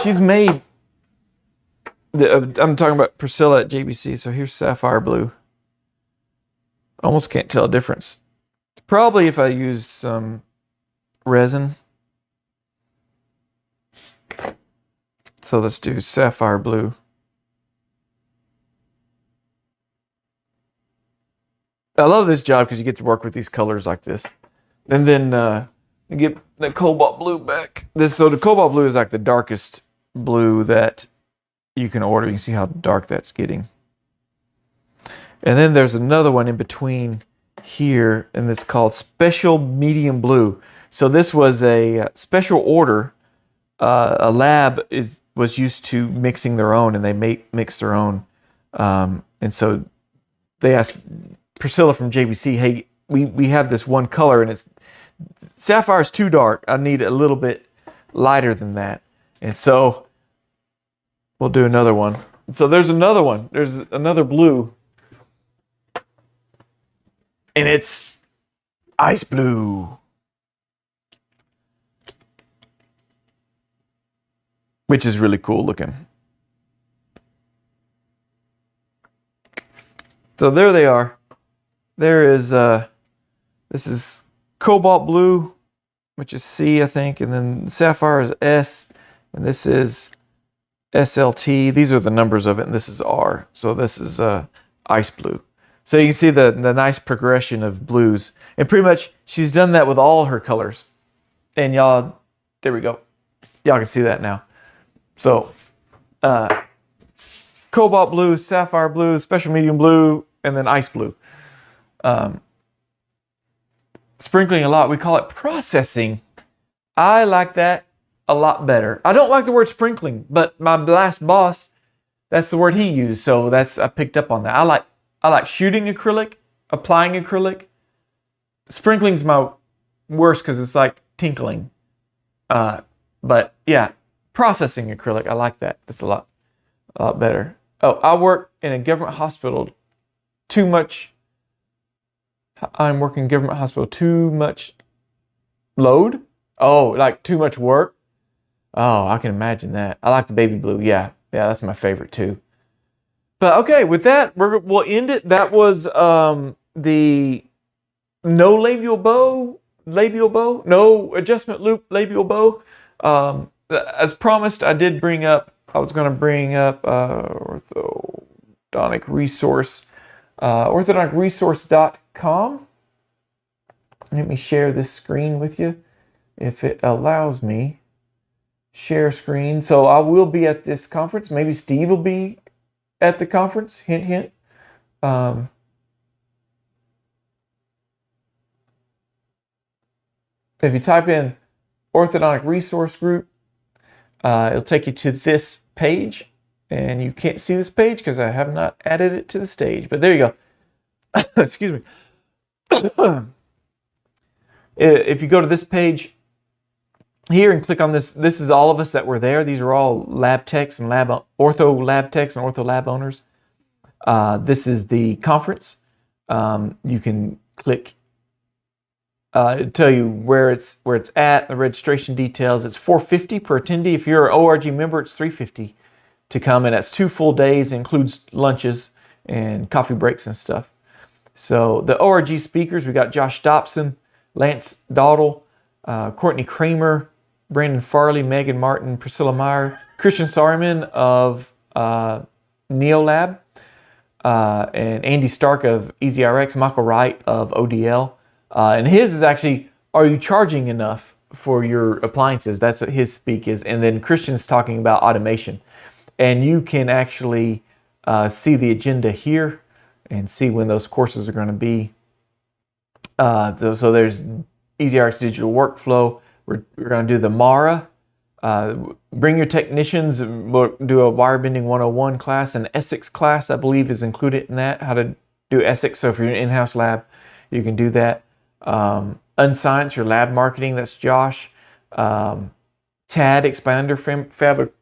She's made, I'm talking about Priscilla at JBC. So here's sapphire blue. Almost can't tell a difference. Probably if I used some resin. So let's do sapphire blue. I love this job because you get to work with these colors like this. And then you get the cobalt blue back. So the cobalt blue is like the darkest blue that you can order. You can see how dark that's getting. And then there's another one in between here, and it's called Special Medium Blue. So this was a special order. A lab was used to mixing their own, and they mix their own. And so they asked Priscilla from JBC, "Hey, we have this one color, and it's Sapphire's too dark. I need a little bit lighter than that." And so we'll do another one. So there's another one. There's another blue, and it's ice blue, which is really cool looking. So there they are. There is this is cobalt blue, which is C, I think, and then sapphire is S, and this is SLT. These are the numbers of it, and this is R. So this is ice blue. So you can see the nice progression of blues, and pretty much she's done that with all her colors. And y'all, there we go. Y'all can see that now. So cobalt blue, sapphire blue, special medium blue, and then ice blue. Sprinkling a lot, we call it processing. I like that a lot better. I don't like the word sprinkling, but my last boss, that's the word he used, so I picked up on that. I like shooting acrylic, applying acrylic. Sprinkling's my worst because it's like tinkling. But yeah, processing acrylic, I like that. It's a lot better. Oh, I work in a government hospital. I'm working in government hospital. Too much load? Oh, like too much work? Oh, I can imagine that. I like the baby blue. Yeah, that's my favorite too. But okay, with that, we'll end it. That was the no labial bow, no adjustment loop labial bow. As promised, I was going to bring up orthodontic resource, orthodonticresource.com. Let me share this screen with you if it allows me. Share screen. So I will be at this conference. Maybe Steve will be at the conference. Hint, hint. If you type in Orthodontic Resource Group, it'll take you to this page. And you can't see this page because I have not added it to the stage. But there you go. Excuse me. If you go to this page here and click on this is all of us that were there. These are all lab techs and ortho lab techs and ortho lab owners. This is the conference. You can click. It'll tell you where it's at. The registration details. It's $450 per attendee. If you're an ORG member, it's $350 to come, and that's 2 full days. It includes lunches and coffee breaks and stuff. So the ORG speakers, we got Josh Dobson, Lance Dawdle, Courtney Kramer, Brandon Farley, Megan Martin, Priscilla Meyer, Christian Sarman of Neolab, and Andy Stark of EasyRx, Michael Wright of ODL. And his is actually, are you charging enough for your appliances? That's what his speak is. And then Christian's talking about automation. And you can actually see the agenda here and see when those courses are going to be. So there's EasyRx Digital Workflow. We're going to do the MARA. Bring your technicians. We'll do a Wirebending 101 class. An Essex class, I believe, is included in that. How to do Essex. So if you're in an in-house lab, you can do that. Unscience, your lab marketing. That's Josh. TAD, expander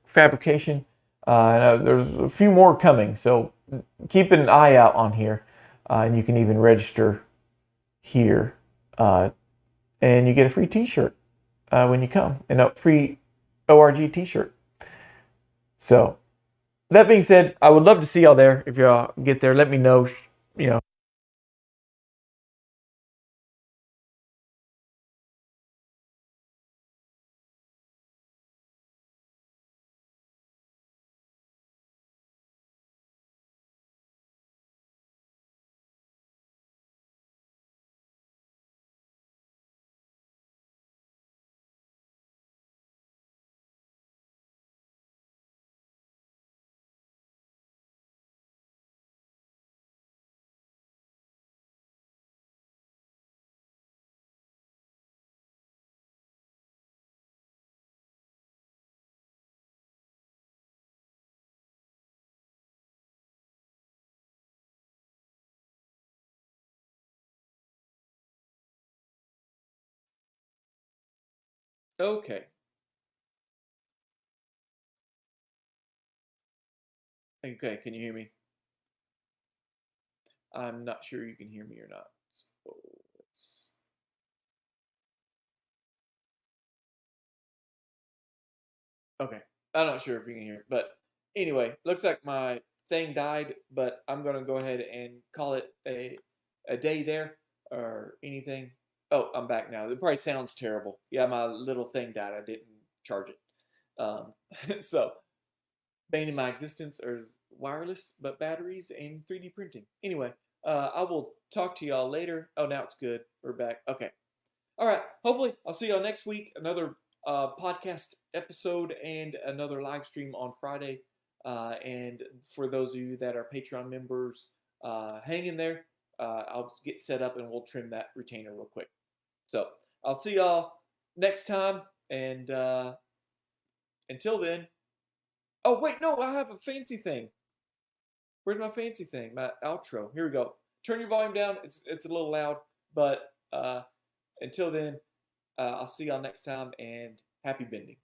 fabrication. There's a few more coming. So keep an eye out on here. And you can even register here. And you get a free t-shirt when you come, and a free ORG t-shirt. So that being said, I would love to see y'all there. If y'all get there, let me know, Okay. Okay, can you hear me? I'm not sure you can hear me or not. So let's... Okay. I'm not sure if you can hear it, but anyway, looks like my thing died, but I'm gonna go ahead and call it a day there or anything. Oh, I'm back now. It probably sounds terrible. Yeah, my little thing died. I didn't charge it. Um, so bane in my existence are wireless, but batteries and 3D printing. Anyway, I will talk to y'all later. Oh, now it's good. We're back. Okay. All right. Hopefully, I'll see y'all next week. Another podcast episode and another live stream on Friday. And for those of you that are Patreon members, hang in there. I'll get set up and we'll trim that retainer real quick. So I'll see y'all next time. And until then. Oh, wait, no, I have a fancy thing. Where's my fancy thing? My outro. Here we go. Turn your volume down. It's a little loud, but until then, I'll see y'all next time and happy bending.